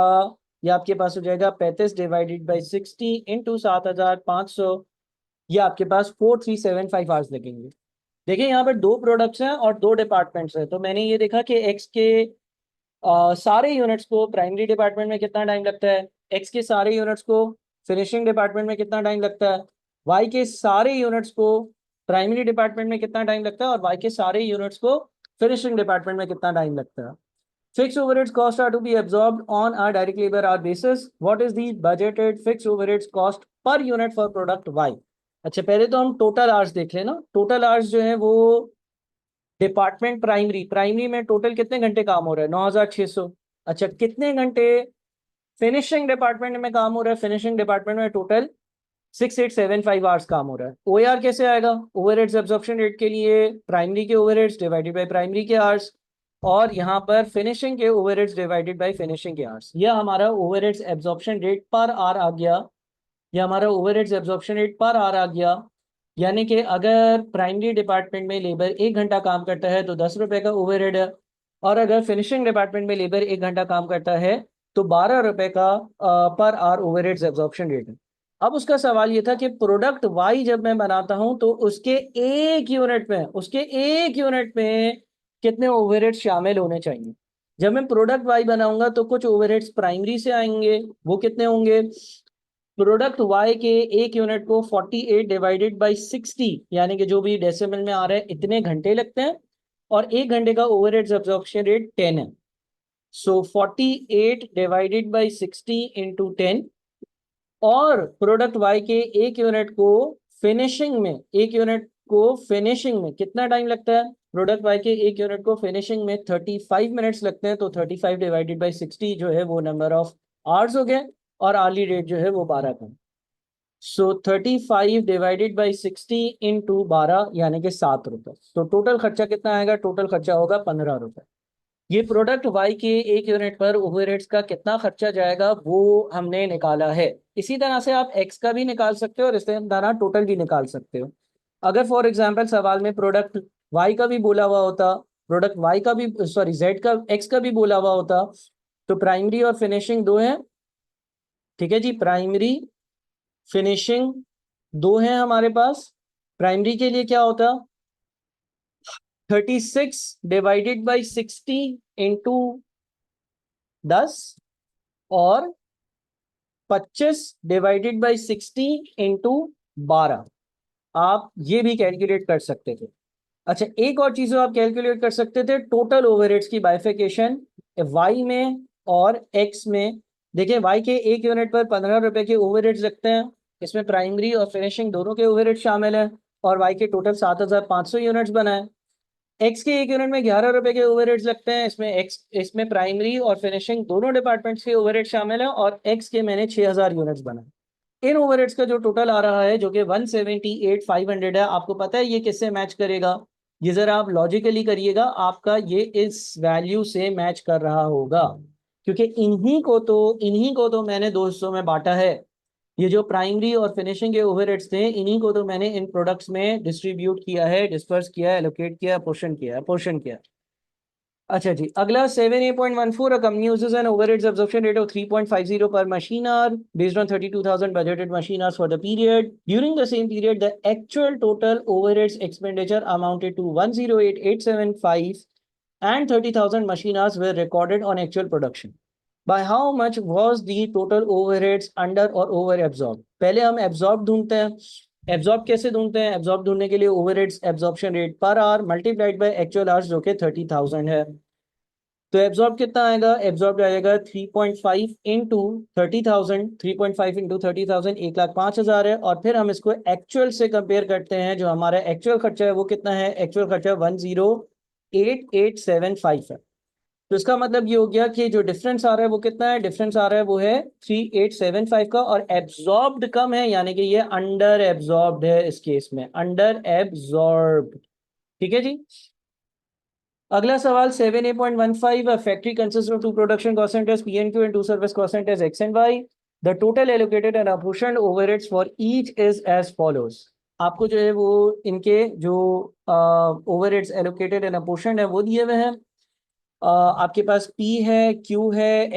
ये आपके पास हो जाएगा 35 डिवाइडेड बाई 60 इंटू 7,500। ये आपके पास 4375 आवर्स लगेंगे। देखिए यहाँ पर दो प्रोडक्ट्स हैं और दो डिपार्टमेंट्स हैं, तो मैंने ये देखा कि एक्स के सारे यूनिट्स को प्राइमरी डिपार्टमेंट में कितना टाइम लगता है, एक्स के सारे यूनिट्स को फिनिशिंग डिपार्टमेंट में कितना टाइम लगता है, वाई के सारे यूनिट्स को प्राइमरी डिपार्टमेंट में कितना टाइम लगता है, और वाई के सारे यूनिट्स को फिनिशिंग डिपार्टमेंट में कितना टाइम लगता है। Fixed overheads cost are to be absorbed on a direct labor hour basis. What is the budgeted fixed overheads cost per unit for product Y? अच्छा, पहले तो हम टोटल आवर्स देख लें ना। टोटल आवर्स जो है वो डिपार्टमेंट प्राइमरी, प्राइमरी में टोटल कितने घंटे काम हो रहा है? 9,600। अच्छा, कितने घंटे फिनिशिंग डिपार्टमेंट में काम हो रहा है? फिनिशिंग डिपार्टमेंट में टोटल 6,875 आवर्स काम हो रहा है। OAR कैसे आएगा? ओवरहेड्स एब्जॉर्प्शन रेट के लिए प्राइमरी के ओवरहेड्स डिवाइडेड बाय प्राइमरी के आवर्स, और यहाँ पर फिनिशिंग के ओवरहेड्स डिवाइडेड बाय फिनिशिंग के आवर्स। यह हमारा ओवरहेड्स एब्जॉर्प्शन रेट पर आर आ गया। यह हमारा ओवरहेड्स एब्जॉर्प्शन रेट पर आर आ गया। यानी कि अगर प्राइमरी डिपार्टमेंट में लेबर 1 घंटा काम करता है तो 10 रुपए का ओवरहेड है, और अगर फिनिशिंग डिपार्टमेंट में लेबर 1 घंटा काम करता है तो 12 रुपए का per hour overheads absorption rate है। अब उसका सवाल ये था कि प्रोडक्ट वाई जब मैं बनाता हूं तो उसके एक यूनिट में कितने ओवरहेड्स शामिल होने चाहिए। जब मैं प्रोडक्ट वाई बनाऊंगा तो कुछ ओवरहेड्स प्राइमरी से आएंगे, वो कितने होंगे? प्रोडक्ट वाई के एक यूनिट को 48 डिवाइडेड बाई 60, यानी कि जो भी डेसिमल में आ रहा है, इतने घंटे लगते हैं, और 1 घंटे का ओवरहेड्स एब्जॉर्प्शन रेट 10 है। सो 48 डिवाइडेड बाई 60 इंटू 10। और प्रोडक्ट वाई के एक यूनिट को फिनिशिंग में कितना टाइम लगता है? प्रोडक्ट वाई के एक यूनिट को फिनिशिंग में 35 मिनट्स लगते हैं। तो 35 डिवाइडेड बाई 60 जो है वो नंबर ऑफ आवर्स हो गए, और आर्ली रेट जो है वो 12 का। सो 35 डिवाइडेड बाई 60 इंटू 12, यानी कि 7 रुपए। तो टोटल खर्चा कितना आएगा? टोटल खर्चा होगा 15 रुपए। ये प्रोडक्ट वाई के एक यूनिट पर ओवरहेड्स का कितना खर्चा जाएगा वो हमने निकाला है। इसी तरह से आप एक्स का भी निकाल सकते हो और इस तरह टोटल भी निकाल सकते हो। अगर फॉर एग्जांपल सवाल में प्रोडक्ट वाई का भी बोला हुआ होता, प्रोडक्ट वाई का भी, सॉरी जेड का, एक्स का भी बोला हुआ होता, तो प्राइमरी और फिनिशिंग दो है। ठीक है जी, प्राइमरी फिनिशिंग दो है हमारे पास। प्राइमरी के लिए क्या होता? 36 डिवाइडेड बाई 60 इंटू 10, और 25 डिवाइडेड बाई 60 इंटू 12। आप ये भी कैलकुलेट कर सकते थे। अच्छा, एक और चीज आप कैलकुलेट कर सकते थे, टोटल ओवरहेड्स की बाइफिकेशन वाई में और एक्स में। देखिए, वाई के एक यूनिट पर 15 रुपए के ओवरहेड्स लगते हैं, इसमें प्राइमरी और फिनिशिंग दोनों के ओवरहेड शामिल है, और वाई के टोटल 7,500 यूनिट्स बनाए। एक्स के एक यूनिट में 11 रुपए के ओवरहेड्स लगते हैं, इसमें प्राइमरी और फिनिशिंग दोनों डिपार्टमेंट्स के ओवरहेड शामिल है, और एक्स के मैंने 6,000 यूनिट्स बनाए। इन ओवरहेड्स का जो टोटल आ रहा है जो कि 178,500 है, आपको पता है ये किससे मैच करेगा? ये जरा आप लॉजिकली करिएगा, आपका ये इस वैल्यू से मैच कर रहा होगा, क्योंकि इन्हीं को तो मैंने 2 हिस्सों में बांटा है। ये जो प्राइमरी और फिनिशिंग के ओवरहेड्स थे, इन्हीं को तो मैंने इन प्रोडक्ट्स में डिस्ट्रीब्यूट किया है, डिस्पर्स किया है, एलोकेट किया है, पोर्शन किया है। अच्छा जी, अगला 7A.14 a company uses an overheads absorption rate of 3.50 per machine hour based on 32,000 budgeted machine hours for the period. During the same period, the actual total overheads expenditure amounted to 108,875 and 30,000 machine hours were recorded on actual production. By how much was the total overheads under or over absorbed? पहले हम absorb ढूंढते हैं. Absorb कैसे ढूंढते हैं? Absorb ढूंढने के लिए overheads absorption rate per hour multiplied by actual hours जो कि 30,000 है. तो एब्जॉर्ब कितना आएगा? एब्जॉर्ब आएगा 3.5 इंटू 30,000. 3.5 इंटू 30,000 1,05,000 है. और फिर हम इसको एक्चुअल से कंपेयर करते हैं. जो हमारा एक्चुअल खर्चा है वो कितना है? एक्चुअल खर्चा 108,875 है. तो इसका मतलब ये हो गया कि जो डिफरेंस आ रहा है वो कितना है? डिफरेंस आ रहा है वो है 3,875 का. और एब्जॉर्ब्ड कम है, यानी कि ये अंडर एब्जॉर्ब्ड है. इस केस में अंडर एब्जॉर्ब्ड. ठीक है जी. अगला सवाल 7A.15 a factory consists of two production cost centers P and Q and two service cost centers X and Y. The total allocated and apportioned overheads for each is as follows. आपको जो है वो इनके जो overheads allocated and अपोर्शनड है वो दिए हुए हैं. आपके पास P है, Q है,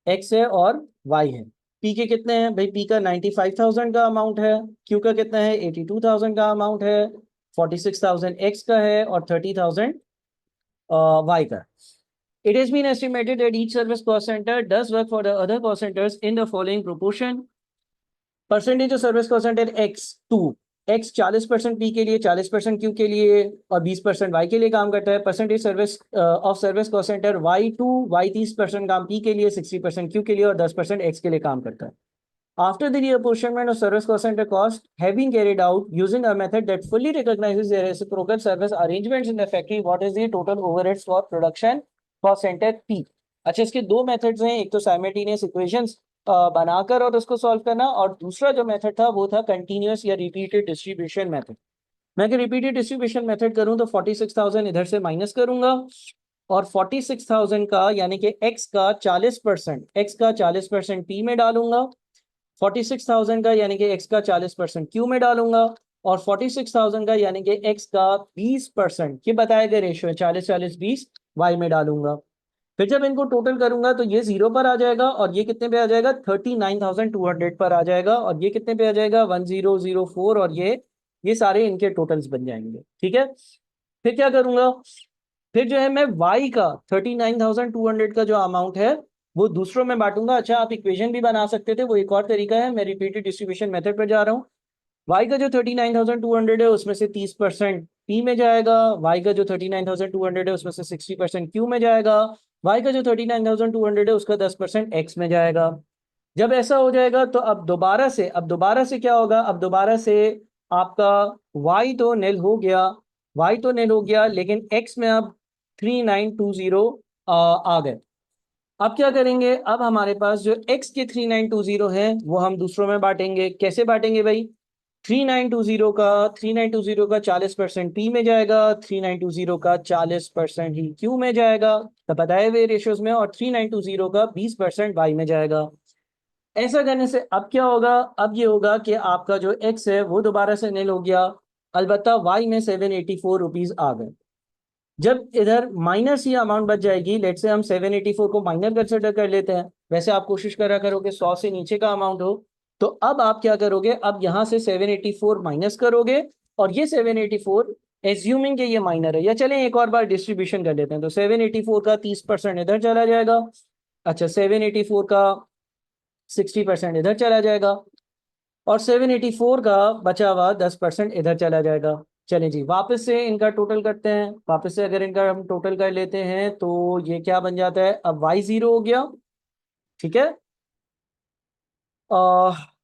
X है और Y है. P के कितने हैं भाई? P का 95,000 का अमाउंट है. Q का कितना है? 82,000 का अमाउंट है. 46,000 X का है और 30,000 Y का. It has been estimated that each service cost center does work for the other cost centers in the following proportion. Percentage of service cost centre X2. X 40% P के लिए, 40% Q के लिए और 20% Y के लिए काम करता है. Percentage service of service cost centre Y2. Y 30% काम P के लिए, 60% Q के लिए और 10% X के लिए काम करता है. After the reapportionment of service cost center cost have been carried out using a method that fully recognizes the reciprocal service arrangements in the factory, what is the total overheads for production cost center P? अच्छा, इसके दो methods हैं. एक तो simultaneous equations बनाकर और उसको solve करना, और दूसरा जो मेथड था वो था कंटिन्यूअस या रिपीटेड डिस्ट्रीब्यूशन मेथड. मैं अगर रिपीटेड डिस्ट्रीब्यूशन मेथड करूं तो 46,000 इधर से माइनस करूंगा और 46,000 का यानी कि X का 40% P में डालूंगा. 46,000 का यानी कि X का 40% Q में डालूंगा और 46,000 का यानी कि X का 20%, ये बताया गया रेशियो है 40-40-20, Y में डालूंगा. फिर जब इनको टोटल करूंगा तो ये 0 पर आ जाएगा और ये कितने पे आ जाएगा? 39,200 पर आ जाएगा. और ये कितने पे आ जाएगा? 1004. और ये सारे इनके टोटल्स बन जाएंगे. ठीक है. फिर क्या करूंगा? फिर जो है मैं Y का 39,200 का जो अमाउंट है वो दूसरों में बांटूंगा. अच्छा, आप इक्वेशन भी बना सकते थे, वो एक और तरीका है. मैं रिपीटेड डिस्ट्रीब्यूशन मेथड पर जा रहा हूँ. Y का जो 39,200 है उसमें से 30% P में जाएगा. Y का जो 39,200 है उसमें से 60% Q में जाएगा. Y का जो 39,200 है उसका 10% X में जाएगा. जब ऐसा हो जाएगा तो अब दोबारा से क्या होगा? अब दोबारा से आपका Y तो निल हो गया, लेकिन X में अब 3920 आ गए. अब क्या करेंगे? अब हमारे पास जो X के 3920 है वो हम दूसरों में बांटेंगे. कैसे बांटेंगे भाई? 3920 का 40% P में जाएगा, 3920 का 40% ही Q में जाएगा, तो बताए हुए रेशियोज में. और 3920 का 20% Y में जाएगा. ऐसा करने से अब क्या होगा? अब ये होगा कि आपका जो X है वो दोबारा से निल हो गया, अलबत्ता Y में 784 रुपीज आ गए. जब इधर माइनस ही अमाउंट बच जाएगी, लेट से हम 784 को माइनर कंसिडर कर लेते हैं. वैसे आप कोशिश करा करोगे 100 से नीचे का अमाउंट हो. तो अब आप क्या करोगे? अब यहां से 784 माइनस करोगे और ये 784 एज्यूमिंग के ये माइनर है, या चलें एक और बार डिस्ट्रीब्यूशन कर लेते हैं. तो 784 का 30% इधर चला जाएगा. अच्छा, 784 का 60% इधर चला जाएगा और 784 का बचा हुआ 10% इधर चला जाएगा. चलें जी, वापस से इनका टोटल करते हैं. वापस से अगर इनका हम टोटल कर लेते हैं तो ये क्या बन जाता है? अब Y 0 हो गया. ठीक है.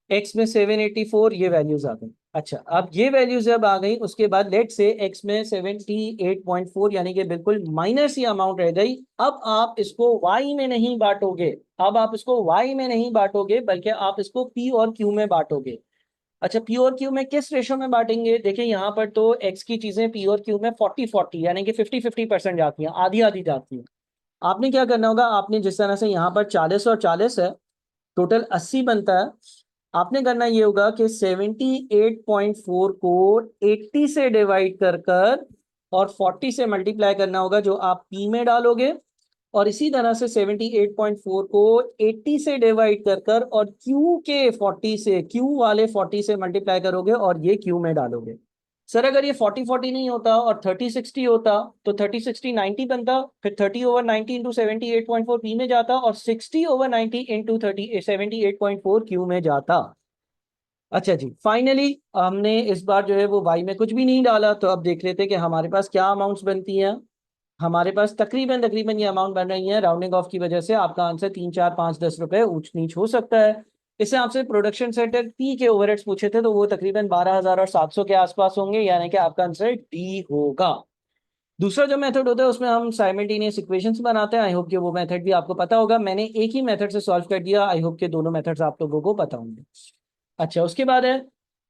X में 784 ये वैल्यूज आ गई. अच्छा, अब ये वैल्यूज जब आ गई उसके बाद लेट से X में 78.4 यानी कि बिल्कुल माइनस ही अमाउंट रह गई. अब आप इसको Y में नहीं बांटोगे. बल्कि आप इसको P और Q में बांटोगे. अच्छा, P और Q में किस रेशो में बांटेंगे? देखिए यहाँ पर तो X की चीजें P और Q में 40-40 यानी कि 50-50% जाती हैं, आधी आधी जाती हैं. आपने क्या करना होगा? आपने जिस तरह से यहाँ पर 40 और 40 है, टोटल 80 बनता है. आपने करना ये होगा कि 78.4 को 80 से डिवाइड कर कर और 40 से मल्टीप्लाई करना होगा जो आप पी में डालोगे, और इसी तरह से 78.4 को 80 से डिवाइड कर कर और Q के 40 से, Q वाले 40 से मल्टीप्लाई करोगे और ये Q में डालोगे। सर अगर ये 40-40 नहीं होता और 30-60 होता तो 30-60-90 बनता, फिर 30/90 इंटू 78.4 पी में जाता और 60/90 इंटू 78.4 Q में जाता। अच्छा जी, फाइनली हमने इस बार जो है वो y में कुछ भी नहीं डाला, तो अब देख लेते हैं कि हमारे पास क्या अमाउंट्स बनती हैं। हमारे पास तकरीबन तकरीबन ये अमाउंट बन रही है, राउंडिंग ऑफ की वजह से आपका आंसर 3, 4, 5, 10 रुपए ऊंच नीच हो सकता है। इससे आपसे प्रोडक्शन सेंटर पी के ओवरहेड्स पूछे थे तो वो तकरीबन 12,700 के आसपास होंगे, यानी कि आपका आंसर डी होगा। दूसरा जो मेथड होता है उसमें हम साइमल्टेनियस इक्वेशंस बनाते हैं। आई होप कि वो मेथड भी आपको पता होगा। मैंने एक ही मेथड से सॉल्व कर दिया, आई होप कि दोनों मेथड्स आप लोगों को पता होंगे। अच्छा, उसके बाद है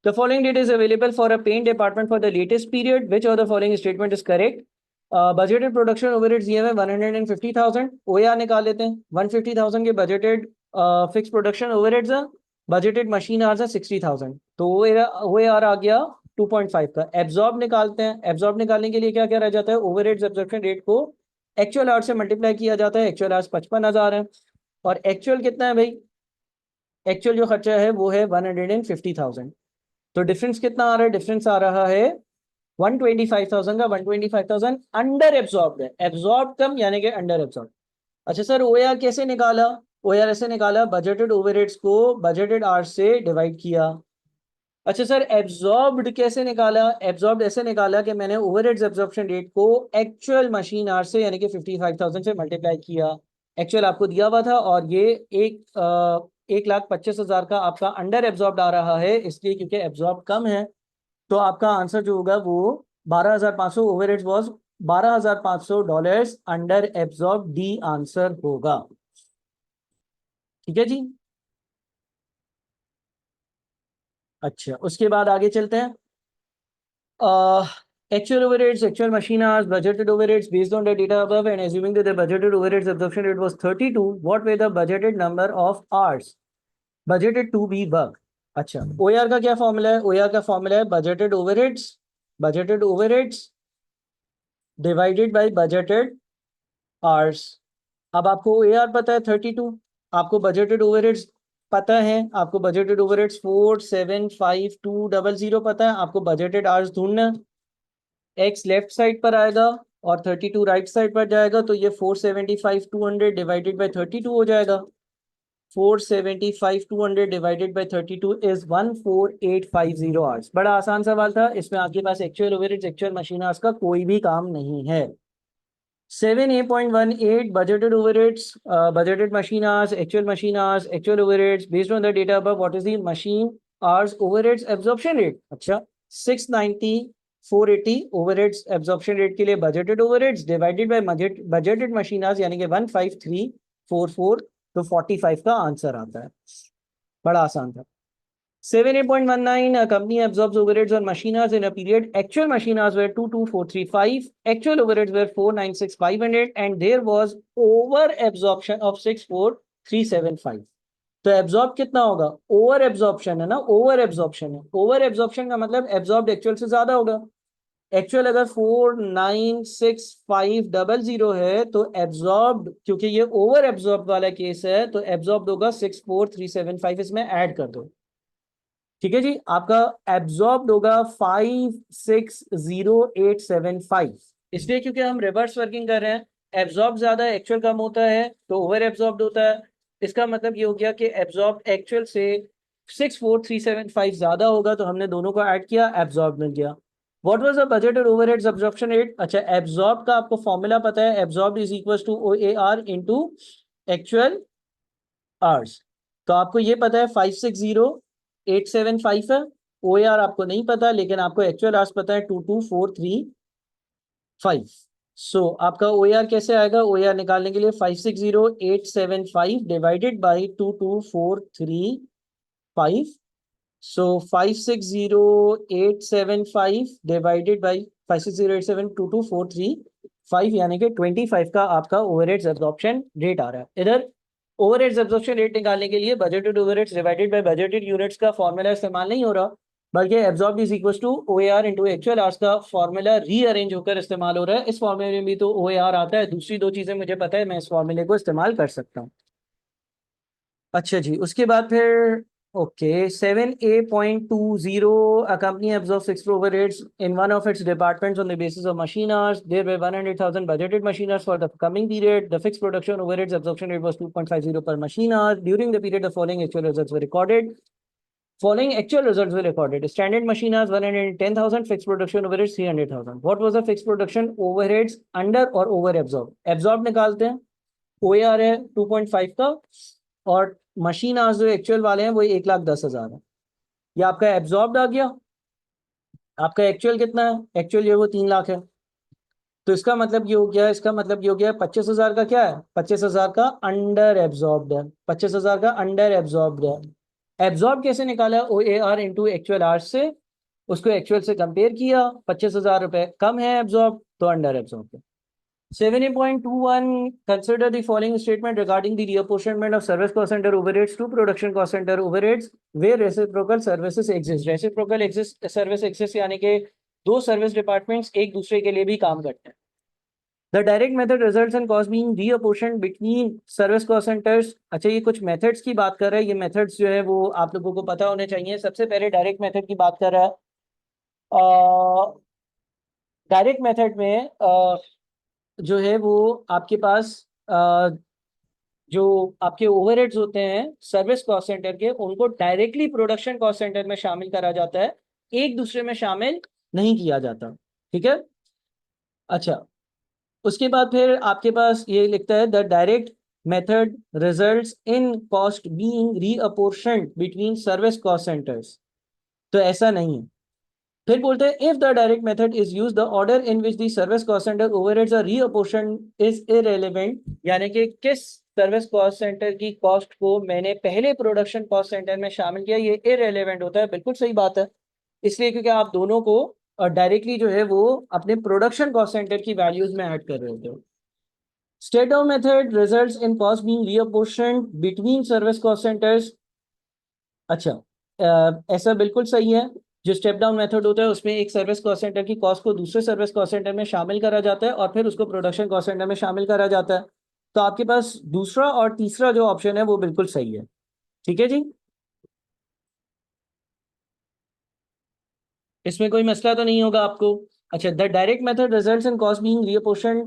the following date is available for a paint department for the latest period, which of the following statement is correct. Budgeted production overheads दिए हुए 150,000, ओएआर निकाल लेते हैं। 150,000 के बजटेड फिक्स प्रोडक्शन ओवरहेड्स हैं, बजटेड मशीन आवर्स है 60,000, तो ओएआर आ गया 2.5 का। एब्जॉर्ब निकालते हैं। एब्जॉर्ब निकालने के लिए क्या क्या रह जाता है, ओवरहेड्स एब्जॉर्प्शन रेट को एक्चुअल आवर्स से मल्टीप्लाई किया जाता है। एक्चुअल आवर्स 55,000 है और एक्चुअल कितना है भाई, एक्चुअल जो खर्चा है वो है 150,000। तो डिफरेंस कितना आ रहा है, डिफरेंस आ रहा है 125,000 का। 125,000 अंडर एब्जॉर्ब है, एब्जॉर्ब कम यानी कि अंडर एब्जॉर्ब। अच्छा सर ओएआर कैसे निकाला, ओएआर ऐसे निकाला, बजटेड ओवरहेड्स को बजटेड आवर्स से डिवाइड किया। अच्छा सर एब्जॉर्ब्ड कैसे निकाला, एब्जॉर्ब्ड ऐसे निकाला कि मैंने ओवरहेड्स एब्जॉर्प्शन रेट को एक्चुअल मशीन आवर से यानी कि 55,000 से मल्टीप्लाई किया। एक्चुअल आपको दिया हुआ था और ये 1,25,000 का आपका अंडर एब्जॉर्ब्ड आ रहा है, इसलिए क्योंकि एब्जॉर्ब कम है। तो आपका आंसर जो होगा वो 12,500 overheads was $12,500 under absorb, D answer होगा। ठीक है जी। अच्छा, उसके बाद आगे चलते हैं। Actual overheads, actual machine hours, budgeted overheads based on the data above and assuming that the budgeted overheads absorption rate was 32, what were the budgeted number of hours budgeted to be work? अच्छा, OAR का क्या formula है, OAR का formula है budgeted overheads divided by budgeted hours। अब आपको OAR पता है 32, आपको budgeted overheads पता है, आपको budgeted overheads 4,75200 पता है, आपको budgeted hours ढूंढना है। एक्स लेफ्ट साइड पर आएगा और 32 राइट साइड पर जाएगा, तो ये 475,200 डिवाइडेड बाय 32 हो जाएगा। 475,200 डिवाइडेड बाय 32 इज 14,850 आवर्स। बड़ा आसान सवाल था, इसमें आपके पास actual overheads actual machine hours का कोई भी काम नहीं है। 7A.18 budgeted overheads, budgeted machine hours, actual overheads based on the data above. What is the machine hours overheads absorption rate? अच्छा, 690 480 overheads absorption rate के लिए budgeted overheads divided by budgeted machine hours यानी कि 15344, तो 45 का answer आता है। बड़ा आसान था। 7A.19 company absorbs overheads on machine hours in a period. Actual machine hours were 22,435. Actual overheads were 496,500 and there was over absorption of 64,375. तो एब्जॉर्ब कितना होगा, ओवर एब्जॉर्प्शन है ना, ओवर एब्जॉर्प्शन है। ओवर एब्जॉर्प्शन का मतलब एब्जॉर्ब एक्चुअल से ज्यादा होगा। एक्चुअल अगर 496,500 है तो एब्जॉर्ब, क्योंकि ये ओवर एब्जॉर्ब वाला केस है, तो एब्जॉर्ब होगा 64,375, इसमें ऐड कर दो। ठीक है जी, आपका एब्जॉर्ब होगा 560,875, इसलिए क्योंकि हम रिवर्स वर्किंग कर रहे हैं, एब्जॉर्ब ज्यादा है एक्चुअल कम होता है तो ओवर एब्जॉर्ब होता है। इसका मतलब ये हो गया कि एब्जॉर्ब एक्चुअल से 64,375 ज्यादा होगा, तो हमने दोनों को ऐड किया, एब्जॉर्ब मिल गया। What was the budgeted overheads absorption rate? अच्छा, एब्जॉर्ब का आपको फॉर्मूला पता है, absorb is equal to OAR into actual hours. तो आपको ये पता है 560,875 है। OAR आपको नहीं पता, लेकिन आपको एक्चुअल आवर्स पता है 22,435। सो आपका OAR कैसे आएगा, OAR निकालने के लिए 560,875 divided by 22,435। So 560,875 divided by 560,872,2435 यानी कि 25 का आपका ओवरहेड्स एब्जॉर्प्शन रेट आ रहा है। इधर ओवरहेड्स एब्जॉर्प्शन रेट निकालने के लिए budgeted overheads divided by budgeted units का फॉर्मूला इस्तेमाल नहीं हो रहा, बल्कि absorb is equal to O A R into actual hours का फॉर्मूला रीअरेंज होकर इस्तेमाल हो रहा है। इस फॉर्मूले में भी तो ओ ए आर आता है, दूसरी दो चीजें मुझे पता है, मैं इस फॉर्मूले को इस्तेमाल कर सकता हूँ। अच्छा जी, उसके बाद फिर okay 7A.20 a company absorbs fixed overheads in one of its departments on the basis of machine hours. There were 100,000 budgeted machine hours for the coming period. The fixed production overheads absorption rate was 2.50 per machine hour. During the period, the following actual results were recorded. Following actual results were recorded. Standard machine hours 110,000, fixed production overheads 300,000. What was the fixed production overheads under or over absorbed? Absorbed निकालते हैं, OAR है 2.5 का, और machine hours जो actual वाले हैं वो 1,10,000 है। ये आपका एब्जॉर्ब्ड आ गया। आपका एक्चुअल कितना है? एक्चुअल जो है वो 3 लाख है। तो इसका मतलब ये हो गया, इसका मतलब ये हो गया 25,000 का क्या है? 25,000 का अंडर एब्जॉर्ब्ड है। 25,000 का अंडर एब्जॉर्ब्ड है। एब्जॉर्ब कैसे निकाला? O A R into actual R से, उसको एक्चुअल से कंपेयर किया, 25,000 रुपए कम है एब्जॉर्ब, तो अंडर एब्जॉर्ब है। 7.21 consider the following statement regarding the reapportionment of service cost center overheads to production cost center overheads where reciprocal services exist. Reciprocal exist service exist यानी कि दो सर्विस डिपार्टमेंट्स एक दूसरे के लिए भी काम करते हैं। The direct method results in cost being reapportioned between service cost centers. अच्छा, ये कुछ मेथड्स की बात कर रहा है। ये मेथड्स जो है वो आप लोगों को पता होने चाहिए। सबसे पहले डायरेक्ट मेथड की बात कर रहा है। डायरेक्ट मेथड में जो है वो आपके पास जो आपके ओवरहेड्स होते हैं सर्विस कॉस्ट सेंटर के, उनको डायरेक्टली प्रोडक्शन कॉस्ट सेंटर में शामिल करा जाता है, एक दूसरे में शामिल नहीं किया जाता। ठीक है। अच्छा, उसके बाद फिर आपके पास ये लिखता है the direct method results in cost being reapportioned between service cost centres. तो ऐसा नहीं है। फिर बोलते हैं if the direct method is use the order in which the service cost centre overheads are reapportion is irrelevant, यानी कि किस सर्विस कॉस्ट सेंटर की कॉस्ट को मैंने पहले प्रोडक्शन कॉस्ट सेंटर में शामिल किया, ये इररिलेवेंट होता है। बिल्कुल सही बात है, इसलिए क्योंकि आप दोनों को डायरेक्टली जो है वो अपने प्रोडक्शन कॉस्ट सेंटर की वैल्यूज में ऐड कर रहे होते हो। Step down method results in cost being reapportioned between service cost centres. अच्छा, ऐसा बिल्कुल सही है। जो स्टेप डाउन मेथड होता है उसमें एक सर्विस कॉस्ट सेंटर की कॉस्ट को दूसरे सर्विस कॉस्ट सेंटर में शामिल करा जाता है और फिर उसको प्रोडक्शन कॉस्ट सेंटर में शामिल करा जाता है। तो आपके पास दूसरा और तीसरा जो ऑप्शन है वो बिल्कुल सही है। ठीक है जी, इसमें कोई मसला तो नहीं होगा आपको। अच्छा, the direct method results in cost being reapportion,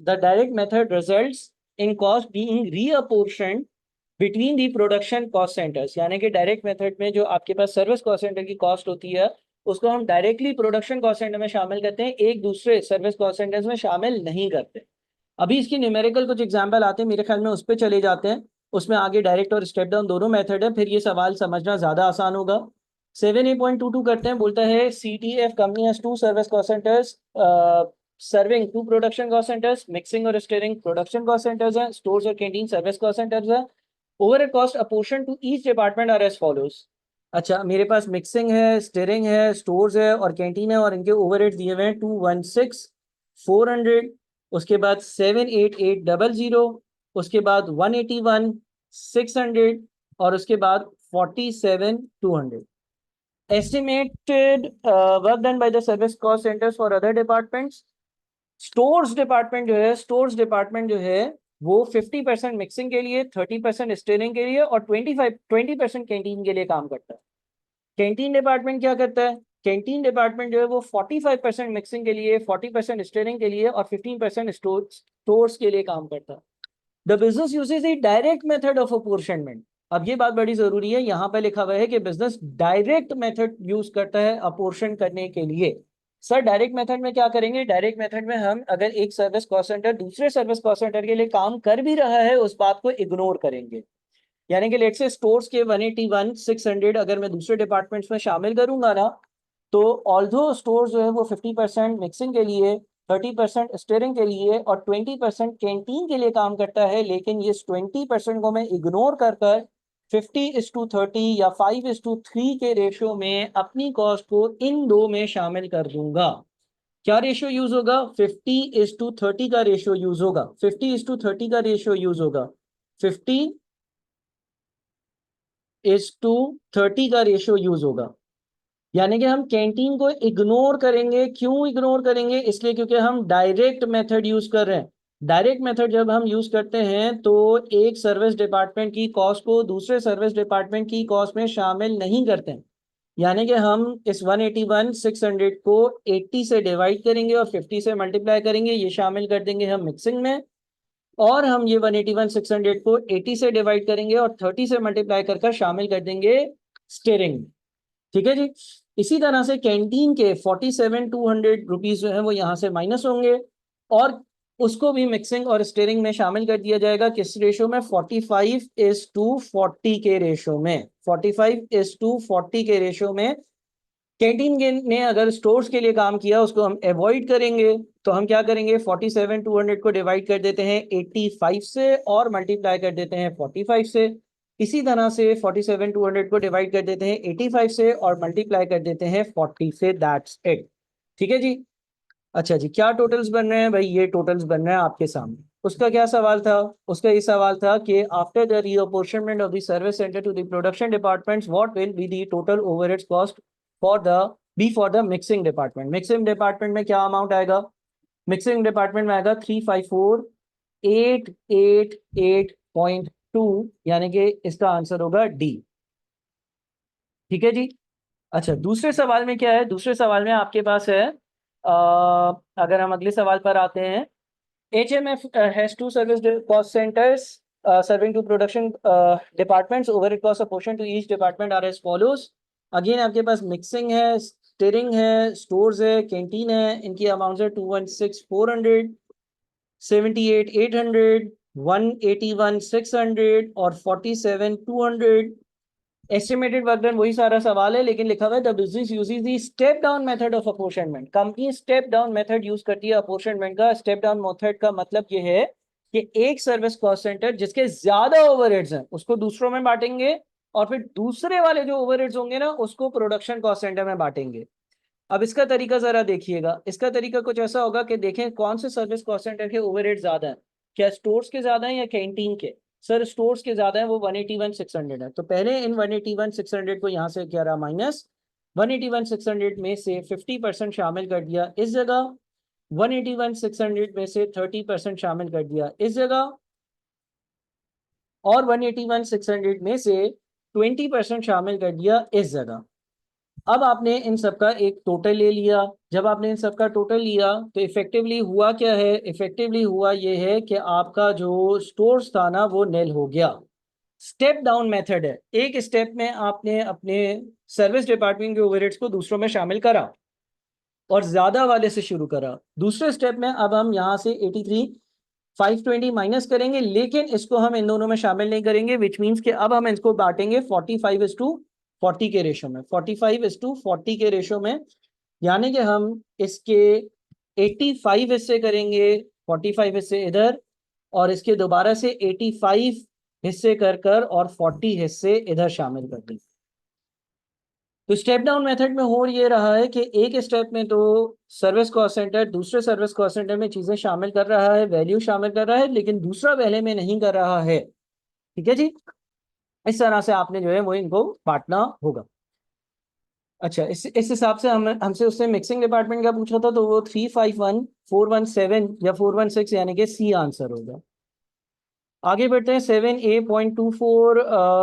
the direct method results in cost being reapportion between the production cost centres, यानी कि डायरेक्ट मेथड में जो आपके पास सर्विस कॉस्ट सेंटर की कॉस्ट होती है उसको हम डायरेक्टली प्रोडक्शन कॉस्ट सेंटर में शामिल करते हैं, एक दूसरे सर्विस कॉस्ट सेंटर्स में शामिल नहीं करते। अभी इसकी न्यूमेरिकल कुछ एग्जांपल आते हैं, मेरे ख्याल में उस पर चले जाते हैं। उसमें आगे डायरेक्ट और स्टेप डाउन दोनों मेथड है, फिर ये सवाल समझना ज्यादा आसान होगा। 7A.22 करते हैं, बोलता है CTF company has two service cost centres serving two production cost centres. Mixing और स्टीयरिंग प्रोडक्शन कॉस्ट सेंटर्स हैं, स्टोर्स और कैंटीन सर्विस कॉस्ट सेंटर्स हैं। Overhead cost apportion to each department are as follows. अच्छा, मेरे पास mixing है, steering है, stores है और कैंटीन है, और इनके ओवरहेड दिए हुए हैं 216, 400, उसके बाद 78800, उसके बाद 181, 600 और उसके बाद 47,200। Estimated work done by the service cost centers for other departments. Stores department जो है, स्टोर्स डिपार्टमेंट जो है वो 50% मिक्सिंग के लिए, 30% स्टीयरिंग के लिए और 20% कैंटीन के लिए काम करता है। कैंटीन डिपार्टमेंट क्या करता है? कैंटीन डिपार्टमेंट जो है वो 45% मिक्सिंग के लिए, 40% स्टीयरिंग के लिए और 15% स्टोर्स के लिए काम करता है। The business usage A direct method of apportionment. अब ये बात बड़ी जरूरी है, यहां पर लिखा हुआ है कि बिजनेस डायरेक्ट मेथड यूज करता है अपोर्शन करने के लिए। सर डायरेक्ट मेथड में क्या करेंगे? डायरेक्ट मेथड में हम अगर एक सर्विस कॉस्ट सेंटर दूसरे सर्विस कॉस्ट सेंटर के लिए काम कर भी रहा है उस बात को इग्नोर करेंगे। यानी कि लेट्स से स्टोर्स के 181, 600 अगर मैं दूसरे डिपार्टमेंट्स में शामिल करूंगा ना, तो ऑल्दो स्टोर्स जो है वो 50% मिक्सिंग के लिए, 30% स्टीयरिंग के लिए और 20% कैंटीन के लिए काम करता है, लेकिन ये 20% को मैं इग्नोर कर कर 50:30 या 5:3 के रेशियो में अपनी कॉस्ट को इन दो में शामिल कर दूंगा। क्या रेशियो यूज होगा? 50:30 का रेशियो यूज होगा। 50:30 का रेशियो यूज होगा। 50:30 का रेशियो यूज होगा। यानी कि हम कैंटीन को इग्नोर करेंगे। क्यों इग्नोर करेंगे? इसलिए क्योंकि हम डायरेक्ट मेथड यूज कर रहे हैं। डायरेक्ट मेथड जब हम यूज करते हैं तो एक सर्विस डिपार्टमेंट की कॉस्ट को दूसरे सर्विस डिपार्टमेंट की कॉस्ट में शामिल नहीं करते हैं। यानी कि हम इस 181 600 को 80 से डिवाइड करेंगे और 50 से मल्टीप्लाई करेंगे, ये शामिल कर देंगे हम मिक्सिंग में। और हम ये 181 600 को 80 से डिवाइड करेंगे और 30 से मल्टीप्लाई कर शामिल कर देंगे स्टीयरिंग में। ठीक है जी। इसी तरह से कैंटीन के 47 200 रुपीज जो है वो यहाँ से माइनस होंगे और उसको भी मिक्सिंग और स्टीयरिंग में शामिल कर दिया जाएगा। किस रेशो में? 45:40 के रेशो में। 45:40 के रेशो में कैंटीन के ने अगर स्टोर्स के लिए काम किया उसको हम अवॉइड करेंगे। तो हम क्या करेंगे? 47 200 को डिवाइड कर देते हैं 85 से और मल्टीप्लाई कर देते हैं 45 से। इसी तरह से 47 200 को डिवाइड कर देते हैं 85 से और मल्टीप्लाई कर देते हैं 40 से। That's it. ठीक है जी। अच्छा जी, क्या टोटल्स बन रहे हैं भाई? ये टोटल्स बन रहे हैं आपके सामने। उसका क्या सवाल था? उसका ये सवाल था कि after the reapportionment of the service centre to the production departments what will be the total overheads cost for the mixing department. Mixing department में क्या अमाउंट आएगा? मिक्सिंग डिपार्टमेंट में आएगा 354,888.2, यानी कि इसका आंसर होगा डी। ठीक है जी। अच्छा, दूसरे सवाल में क्या है? दूसरे सवाल में आपके पास है अगर हम अगले सवाल पर आते हैं, HMF has two service cost centers serving two production departments. Overhead cost apportioned to each department are as follows. Again आपके पास मिक्सिंग है, स्टीयरिंग है, स्टोर्स है, कैंटीन है। इनकी अमाउंट है 216,400, 78,800, 181,600 और 47,200। एस्टिमेटेड वर्क डन वही सारा सवाल है, लेकिन लिखा हुआ है the business uses the step down method of apportionment. Company step down method use करती है अपोर्शनमेंट का। स्टेप डाउन मेथड का मतलब ये है कि एक सर्विस कॉस्ट सेंटर जिसके ज्यादा ओवरहेड्स हैं उसको दूसरों में बांटेंगे और फिर दूसरे वाले जो ओवरहेड्स होंगे ना उसको प्रोडक्शन कॉस्ट सेंटर में बांटेंगे। अब इसका तरीका जरा देखिएगा। इसका तरीका कुछ ऐसा होगा कि देखें कौन से सर्विस कॉस्ट सेंटर के ओवरहेड ज्यादा है। क्या स्टोर्स के ज्यादा है या कैंटीन के? सर स्टोर्स के ज्यादा है, वो 181,600 है। तो पहले इन 181,600 को यहाँ से क्या रहा? माइनस। 181,600 में से 50% शामिल कर दिया इस जगह, 181,600 में से 30% शामिल कर दिया इस जगह, और 181,600 में से 20% शामिल कर दिया इस जगह। अब आपने इन सबका एक टोटल ले लिया। जब आपने इन सबका टोटल लिया तो इफेक्टिवली हुआ क्या है? इफेक्टिवली हुआ ये है कि आपका जो स्टोर्स था ना वो नेल हो गया। स्टेप डाउन मेथड है। एक स्टेप में आपने अपने सर्विस डिपार्टमेंट के ओवरहेड्स को दूसरों में शामिल करा और ज्यादा वाले से शुरू करा। दूसरे स्टेप में अब हम यहाँ से 83,520 माइनस करेंगे, लेकिन इसको हम इन दोनों में शामिल नहीं करेंगे, विच मीन्स कि अब हम इसको बांटेंगे 45:40 के रेशो में। 45:40 के रेशो में, यानी कि हम इसके 85 हिस्से करेंगे, 45 हिस्से इधर, और इसके दोबारा से 85 हिस्से कर और 40 हिस्से इधर शामिल कर देंगे। तो स्टेप डाउन मेथड में हो ये रहा है कि एक स्टेप में तो सर्विस कॉस्ट सेंटर दूसरे सर्विस कॉस्ट सेंटर में चीजें शामिल कर रहा है, वैल्यू शामिल कर रहा है, लेकिन दूसरा पहले में नहीं कर रहा है। ठीक है जी। इस तरह से आपने जो है वो इनको बांटना होगा। अच्छा, इस हिसाब से हमसे उसने मिक्सिंग डिपार्टमेंट का पूछा था, तो वो 351,417 या 416 यानी कि सी आंसर होगा। आगे बढ़ते हैं। 7A.24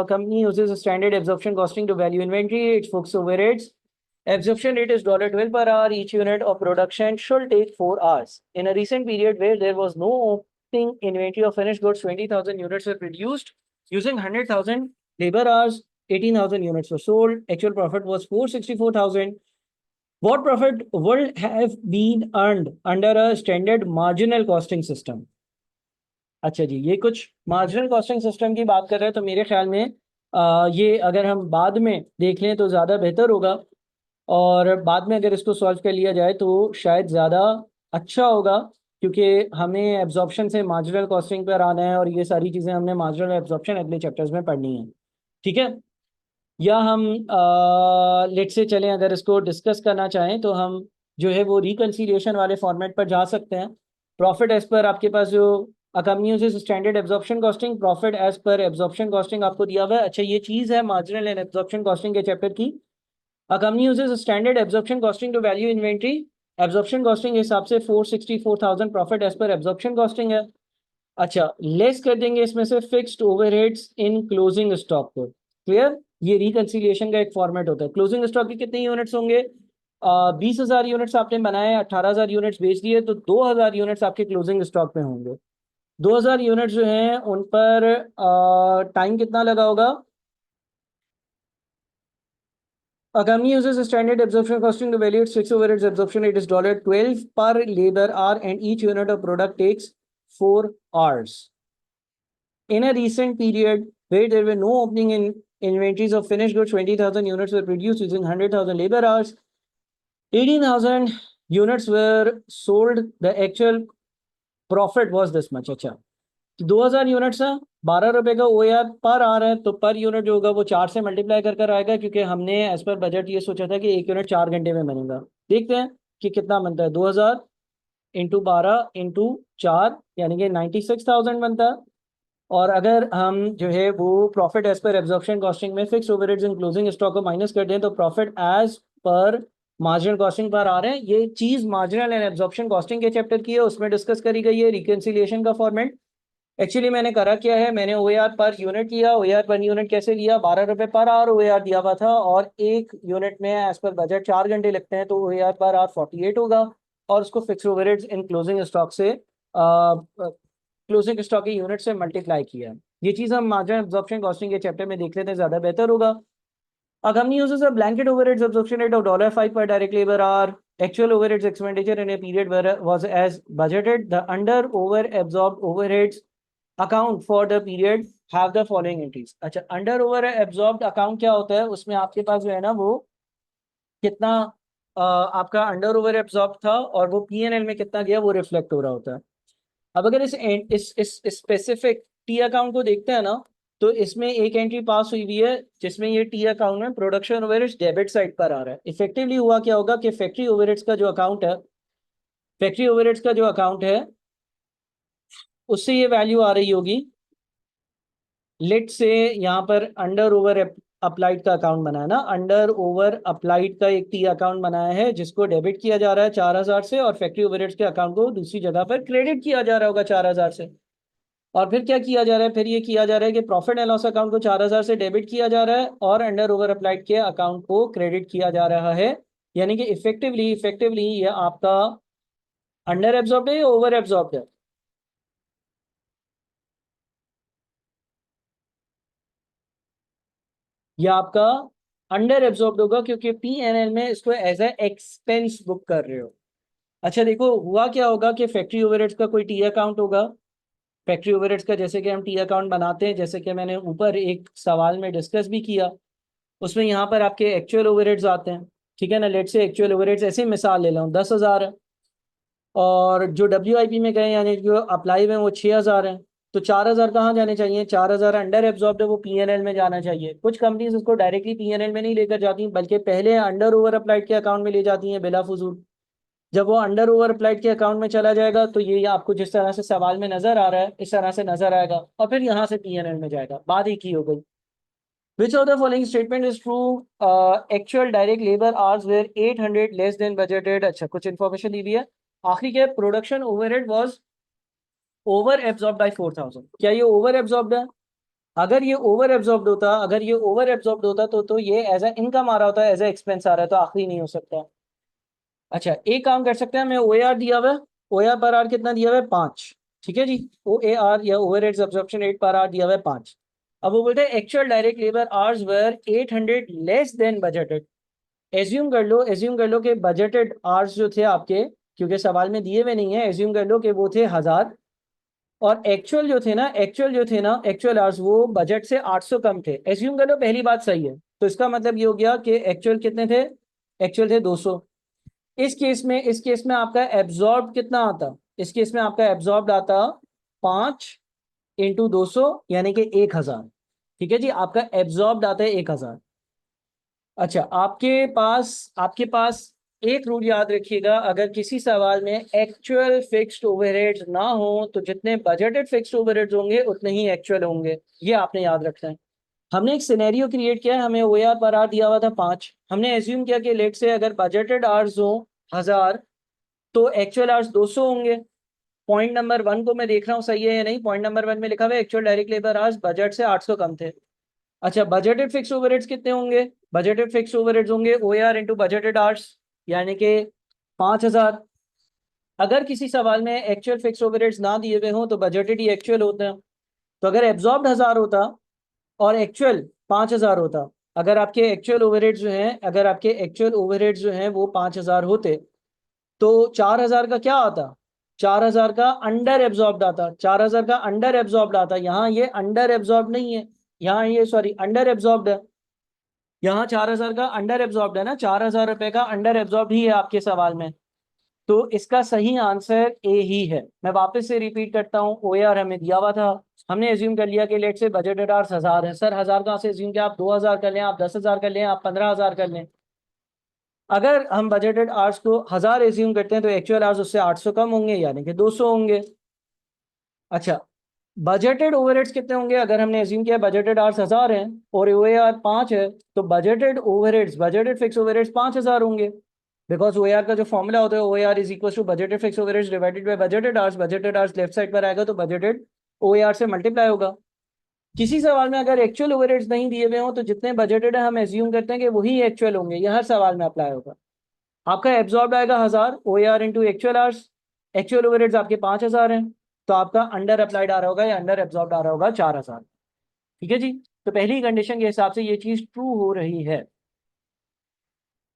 company uses standard absorption costing to value inventory its books overheads. Absorption rate is $12 per hour. Each unit of production should take 4 hours. In a recent period where there was no opening inventory of finished goods, 20,000 units were produced using 100,000 labor hours. 18,000 units were sold. Actual profit was 464,000. What profit would have been earned under a standard marginal costing system? अच्छा जी, ये कुछ marginal costing system की बात कर रहे हैं, तो मेरे ख्याल में ये अगर हम बाद में देख लें तो ज़्यादा बेहतर होगा, और बाद में अगर इसको सॉल्व कर लिया जाए तो शायद ज़्यादा अच्छा होगा, क्योंकि हमें एब्जॉर्प्शन से मार्जिनल कॉस्टिंग पर आना है और ये सारी चीज़ें हमने मार्जिनल एब्जॉर्प्शन अगले चैप्टर्स में पढ़नी है। ठीक है। या हम लेट से चलें, अगर इसको डिस्कस करना चाहें तो हम जो है वो रिकन्सिलिएशन वाले फॉर्मेट पर जा सकते हैं। प्रॉफिट एज पर आपके पास जो company uses standard absorption costing, profit as per absorption costing आपको दिया हुआ है। अच्छा, ये चीज़ है मार्जिनल एंड एब्जॉर्प्शन कॉस्टिंग के चैप्टर की। A company uses a standard absorption costing to value inventory. Absorption costing के हिसाब से 464,000 profit as per absorption costing है। अच्छा, लेस कर देंगे इसमें से fixed overheads in closing stock को। क्लियर? ये रिकंसिलिएशन का एक फॉर्मेट होता है। क्लोजिंग स्टॉक के कितने यूनिट्स होंगे? 20,000 यूनिट्स आपने बनाए, 18,000 यूनिट्स बेच दिए, तो 2,000 यूनिट्स आपके क्लोजिंग स्टॉक में होंगे। 2,000 यूनिट्स जो हैं उन पर टाइम कितना लगा होगा? A company uses a standard absorption costing to value its fixed overheads. Absorption rate is $12 per labor hour, and each unit of product takes 4 hours. In a recent period where there were no opening in inventories of finished goods, 20,000 units were produced using 100,000 labor hours. 18,000 units were sold. The actual profit was this much. अच्छा, 2,000 units है, 12 रुपए का OAR पर आ रहा है, तो per unit जो होगा वो 4 से मल्टीप्लाई कर कर आएगा, क्योंकि हमने एज पर बजट ये सोचा था कि एक यूनिट 4 घंटे में बनेगा। देखते हैं कि कितना बनता है। 2,000 इंटू 12 इंटू 4 यानी कि 96,000 बनता है। और अगर हम जो है वो profit as per absorption costing में fix overheads in closing stock को माइनस कर दें, तो profit as per marginal costing पर आ रहे हैं। ये चीज मार्जिनल एंड एब्जॉर्प्शन कॉस्टिंग के चैप्टर की है, उसमें डिस्कस करी गई है रिकंसिलिएशन का फॉर्मेट। एक्चुअली मैंने करा क्या है, मैंने OAR पर यूनिट लिया। OAR पर यूनिट कैसे लिया? 12 रुपए पर आवर OAR दिया हुआ था, और एक यूनिट में एज पर बजट 4 घंटे लगते हैं, तो OAR पर आवर 48 होगा, और उसको fix overheads in closing stock से क्लोजिंग स्टॉक की यूनिट से मल्टीप्लाई किया। ये चीज़ हम मार्जिनल एब्जॉर्प्शन कॉस्टिंग के चैप्टर में देख लेते हैं, ज़्यादा बेहतर होगा। A company uses a blanket overheads absorption rate of $5 per direct labor hour. Actual overheads expenditure in a period was as budgeted. The under over absorbed overheads account for the period have the following entries. अच्छा, under over absorbed account क्या होता है? उसमें आपके पास जो है ना वो कितना आपका अंडर ओवर एब्जॉर्ब था और वो P&L में कितना गया वो रिफ्लेक्ट हो रहा होता है। अब अगर इस स्पेसिफिक टी अकाउंट को देखते हैं ना, तो इसमें एक एंट्री पास हुई हुई है जिसमें ये टी अकाउंट में प्रोडक्शन ओवरहेड्स डेबिट साइड पर आ रहा है। इफेक्टिवली हुआ क्या होगा कि फैक्ट्री ओवरहेड्स का जो अकाउंट है, फैक्ट्री ओवरहेड्स का जो अकाउंट है उससे ये वैल्यू आ रही होगी। लेट से यहाँ पर अंडर ओवर अप्लाइड का अकाउंट बना है ना, अंडर ओवर अप्लाइड का एक टी अकाउंट बनाया है जिसको डेबिट किया जा रहा है 4,000 से, और फैक्ट्री ओवरहेड्स के अकाउंट को दूसरी जगह पर क्रेडिट किया जा रहा होगा 4,000 से। और फिर क्या किया जा रहा है? फिर ये किया जा रहा है कि प्रॉफिट एंड लॉस अकाउंट को 4,000 से डेबिट किया जा रहा है और अंडर ओवर अप्लाइड के अकाउंट को क्रेडिट किया जा रहा है। यानी कि इफेक्टिवली ये आपका अंडर एब्जॉर्ब है या ओवर एब्जॉर्ब है? ये आपका अंडर एब्जॉर्ब होगा, क्योंकि P&L में इसको एज ए एक्सपेंस बुक कर रहे हो। अच्छा देखो, हुआ क्या होगा कि फैक्ट्री ओवरहेड्स का कोई टी अकाउंट होगा। फैक्ट्री ओवरहेड्स का जैसे कि हम टी अकाउंट बनाते हैं, जैसे कि मैंने ऊपर एक सवाल में डिस्कस भी किया, उसमें यहाँ पर आपके एक्चुअल ओवरहेड्स आते हैं। ठीक है ना, लेट से एक्चुअल ओवरहेड्स ऐसे ही मिसाल ले लूँ 10,000 है, और जो WIP में गए यानी जो अप्लाई में वो 6,000 है, तो 4,000 कहाँ जाने चाहिए? 4,000 अंडर एब्जॉर्ब्ड है, वो P&L में जाना चाहिए। कुछ कंपनीज इसको डायरेक्टली P&L में नहीं लेकर जाती, बल्कि पहले अंडर ओवर अप्लाइड के अकाउंट में ले जाती हैं बिला फजूल। जब वो अंडर ओवर अप्लाइड के अकाउंट में चला जाएगा तो ये आपको जिस तरह से सवाल में नजर आ रहा है इस तरह से नजर आएगा, और फिर यहाँ से P&L में जाएगा। बात एक ही हो गई। Which of the following statement is true? Actual direct labor hours were 800 less than budgeted. अच्छा, कुछ इन्फॉर्मेशन दी हुई है। आखिरी क्या? Production overhead was over absorb by 4,000। क्या ये ओवर एब्जॉर्ब है? अगर ये ओवर एब्जॉर्ब होता, तो ये एज ए इनकम आ रहा होता, एज ए एक्सपेंस आ रहा है, तो आखिरी नहीं हो सकता। अच्छा, एक काम कर सकते हैं, हमें OAR दिया हुआ है, OAR पर आर कितना दिया हुआ है? 5। ठीक है जी, OAR या ओवरहेड्स एब्जॉर्प्शन रेट पर आर दिया हुआ है 5। अब वो बोलते हैं एक्चुअल डायरेक्ट लेबर आवर्स वर 800 लेस देन बजटेड। एज्यूम कर लो कि बजटेड आवर्स जो थे आपके, क्योंकि सवाल में दिए हुए नहीं है, एज्यूम कर लो कि वो थे 1,000, और एक्चुअल आवर्स वो बजट से 800 कम थे। एज्यूम कर लो पहली बात सही है, तो इसका मतलब ये हो गया कि एक्चुअल कितने थे? एक्चुअल थे 200। इस केस में आपका एब्जॉर्ब कितना आता? इस केस में आपका एब्जॉर्ब आता 5 इंटू 200 यानी कि 1,000। ठीक है जी, आपका एब्जॉर्ब आता है 1,000। अच्छा, आपके पास एक रूल याद रखिएगा, अगर किसी सवाल में एक्चुअल फिक्स्ड ओवरहेड्स ना हो तो जितने बजटेड फिक्स्ड ओवरहेड्स होंगे उतने ही एक्चुअल होंगे, ये आपने याद रखना है। हमने एक सिनेरियो क्रिएट किया है, हमें OAR पर आर दिया हुआ था 5। हमने एज्यूम किया कि लेट से अगर बजटेड आवर्स हो 1000 तो एक्चुअल आवर्स 200 होंगे। पॉइंट नंबर 1 को मैं देख रहा हूँ सही है या नहीं। पॉइंट नंबर 1 में लिखा हुआ है actual direct labour hours budget से 800 कम थे। अच्छा, बजटेड फिक्स ओवरहेड्स कितने होंगे? बजटेड फिक्स ओवरहेड्स होंगे OAR इंटू बजटेड आवर्स, यानी कि 5000। अगर किसी सवाल में एक्चुअल फिक्स ओवरहेड्स ना दिए हुए हों तो बजटेड ही एक्चुअल होते हैं। तो अगर एब्जॉर्ब्ड 1000 होता और एक्चुअल 5000 होता, अगर आपके एक्चुअल ओवरहेड्स जो हैं, अगर आपके एक्चुअल ओवरहेड्स जो हैं वो 5000 होते, तो 4000 का क्या आता? 4000 का अंडर एब्जॉर्ब्ड आता। 4000 का अंडर एब्जॉर्ब्ड आता। यहाँ ये अंडर एब्जॉर्ब नहीं है, यहाँ ये सॉरी अंडर एब्जॉर्ब्ड है। यहाँ 4000 का अंडर एब्जॉर्ब्ड है ना, 4000 रुपए का अंडर एब्जॉर्ब्ड ही है आपके सवाल में। तो इसका सही आंसर ए ही है। मैं वापस से रिपीट करता हूँ, OAR हमें दिया हुआ था, हमने एज्यूम कर लिया कि लेट से बजटेड आवर्स 1000 है। सर 1000 कहाँ से एज्यूम किया? आप 2000 कर लें, आप 10,000 कर लें, आप 15,000 कर लें। अगर हम बजटेड आवर्स को 1000 एज्यूम करते हैं तो एक्चुअल आवर्स उससे 800 कम होंगे, यानी कि 200 होंगे। अच्छा, बजटेड ओवरहेड्स कितने होंगे? अगर हमने एज्यूम किया बजटेड आवर्स 1000 हैं और OAR 5 है, तो budgeted overheads, budgeted fix overheads 5000 होंगे। बिकॉज OAR का जो फॉर्मूला होता है OAR is equal to budgeted fix overheads divided by budgeted hours. Budgeted hours left side पर आएगा तो बजटेड OAR से मल्टीप्लाई होगा। किसी सवाल में अगर एक्चुअल ओवरहेड्स नहीं दिए हुए हों तो जितने बजटेड है हम एज्यूम करते हैं कि वही एक्चुअल होंगे। यह हर सवाल में अप्लाई होगा। आपका एब्जॉर्ब आएगा 1000 OAR into actual hours. Actual overheads आपके 5000 हैं, तो आपका अंडर अप्लाइड आ रहा होगा या अंडर एब्जॉर्ब आ रहा होगा 4000। ठीक है जी। तो पहली कंडीशन के हिसाब से ये चीज ट्रू हो रही है।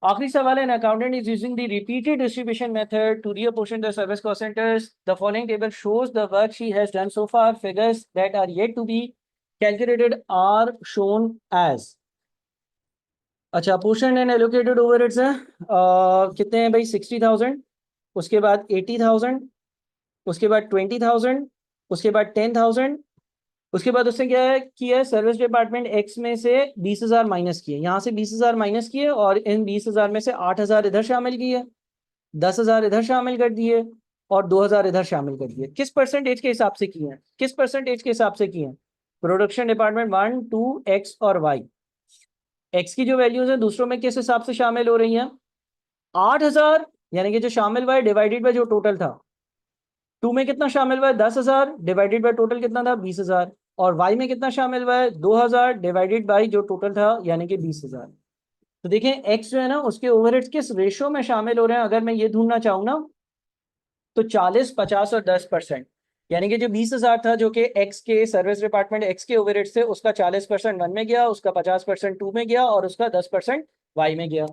आखिरी सवाल है, an accountant is using the repeated distribution method to reapportion the service cost centres. The following table shows the work she has done so far. Figures that are yet to be calculated are shown as. अच्छा, portion and allocated overheads हैं कितने हैं भाई? 60,000, उसके बाद 80,000, उसके बाद 20,000, उसके बाद 10,000। उसके बाद उसने क्या है किया? सर्विस डिपार्टमेंट एक्स में से 20,000 माइनस किए, यहाँ से 20,000 माइनस किए और इन 20,000 में से 8,000 इधर शामिल किए, 10,000 इधर शामिल कर दिए और 2,000 इधर शामिल कर दिए। किस परसेंटेज के हिसाब से किए हैं? किस परसेंटेज के हिसाब से किए हैं? प्रोडक्शन डिपार्टमेंट 1 2 एक्स और वाई। एक्स की जो वैल्यूज है दूसरों में किस हिसाब से शामिल हो रही हैं? 8,000 यानी कि जो शामिल हुआ है डिवाइडेड बाय जो टोटल था। 2 में कितना शामिल हुआ है? 10,000 डिवाइडेड बाय टोटल कितना था? 20,000। और y में कितना शामिल हुआ है? 2,000 डिवाइडेड बाय जो टोटल था यानी कि 20,000। तो देखें x जो है ना उसके ओवरहेड्स किस रेशो में शामिल हो रहे हैं। अगर मैं ये ढूंढना चाहूँ ना तो 40 50 और 10%। यानी कि जो 20,000 था जो कि x के सर्विस डिपार्टमेंट x के ओवरहेड्स थे, उसका 40% 1 में गया, उसका 50% 2 में गया और उसका 10% y में गया।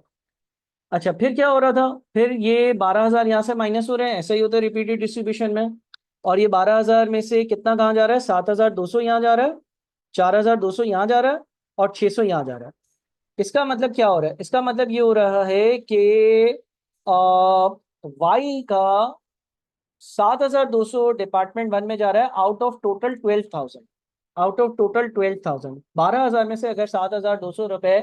अच्छा, फिर क्या हो रहा था? फिर ये 12,000 यहाँ से माइनस हो रहे हैं, ऐसा ही होता है रिपीटेड डिस्ट्रीब्यूशन में। और ये 12,000 में से कितना कहाँ जा रहा है? 7,200 यहाँ जा रहा है, 4,200 यहाँ जा रहा है और 600 यहाँ जा रहा है। इसका मतलब क्या हो रहा है? इसका मतलब ये हो रहा है कि वाई का 7,200 डिपार्टमेंट 1 में जा रहा है out of total 12,000। Out of total 12,000, 12,000 में से अगर 7,200 रुपए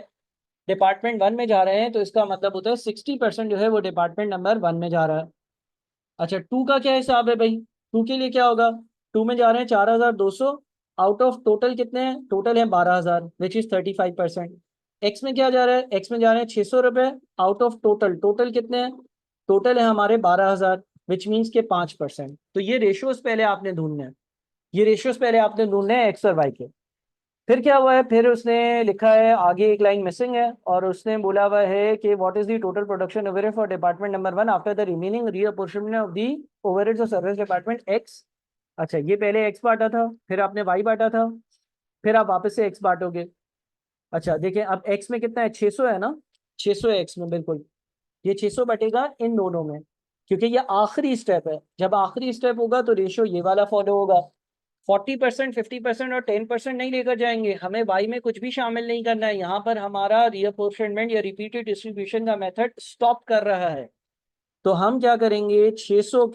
डिपार्टमेंट 1 में जा रहे हैं तो इसका मतलब होता है 60% जो है वो डिपार्टमेंट नंबर 1 में जा रहा है। अच्छा, 2 का क्या हिसाब है भाई? 2 के लिए क्या होगा? 2 में जा रहे हैं 4,200 आउट ऑफ टोटल कितने हैं? टोटल है 12,000 विच इज 35%। एक्स में क्या जा रहा है? एक्स में जा रहे हैं 600 रुपए आउट ऑफ टोटल। टोटल कितने हैं? टोटल है हमारे 12,000 विच मीन्स के 5%। तो ये रेशियोज पहले आपने ढूंढने हैं, ये रेशियोज पहले आपने ढूंढने हैं एक्स और वाई के। फिर क्या हुआ है? फिर उसने लिखा है आगे एक लाइन मिसिंग है और उसने बोला हुआ है कि what is the total production overhead for department number 1 after the remaining reapportionment of the overheads of service department X. अच्छा, ये पहले एक्स बांटा था, फिर आपने वाई बांटा था, फिर आप वापस से एक्स बांटोगे। अच्छा देखें, अब एक्स में कितना है? 600 है ना, 600 है एक्स में, बिल्कुल। ये 600 बटेगा इन दोनों में, क्योंकि ये आखिरी स्टेप है। जब आखिरी स्टेप होगा तो रेशियो ये वाला फॉलो होगा। 40% 50% और 10% नहीं लेकर जाएंगे, हमें वाई में कुछ भी शामिल नहीं करना है। यहाँ पर हमारा रीअपोर्शनमेंट या रिपीटेड डिस्ट्रीब्यूशन का मेथड स्टॉप कर रहा है। तो हम क्या करेंगे? 600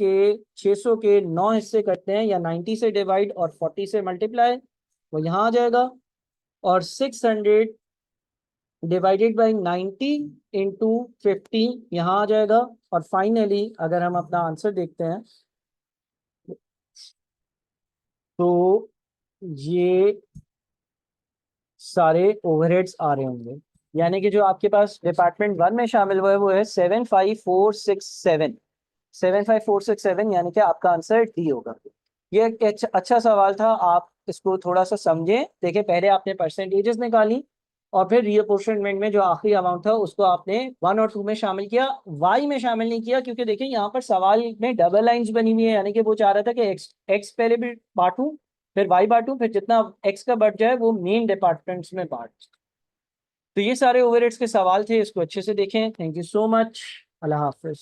के 9 हिस्से करते हैं या 90 से डिवाइड और 40 से मल्टीप्लाई, वो यहाँ आ जाएगा। और 600 डिवाइडेड बाई 90 इंटू 50 यहाँ आ जाएगा। और फाइनली अगर हम अपना आंसर देखते हैं तो ये सारे ओवरहेड्स आ रहे होंगे, यानी कि जो आपके पास डिपार्टमेंट 1 में शामिल हुआ है वो है 75467, 75467, यानी कि आपका आंसर डी होगा। ये एक अच्छा सवाल था, आप इसको थोड़ा सा समझें। देखिए पहले आपने परसेंटेजेस निकाली और फिर रीअपोर्शनमेंट में जो आखिरी अमाउंट था उसको आपने 1 और 2 में शामिल किया, वाई में शामिल नहीं किया, क्योंकि देखिए यहाँ पर सवाल में डबल लाइंस बनी हुई है, यानी कि वो चाह रहा था कि एक्स पहले भी बांटूं, फिर वाई बांटूं, फिर जितना एक्स का बढ़ जाए वो मेन डिपार्टमेंट्स में बांट। तो ये सारे ओवरहेड्स के सवाल थे, इसको अच्छे से देखें। Thank you so much. Allah Hafiz.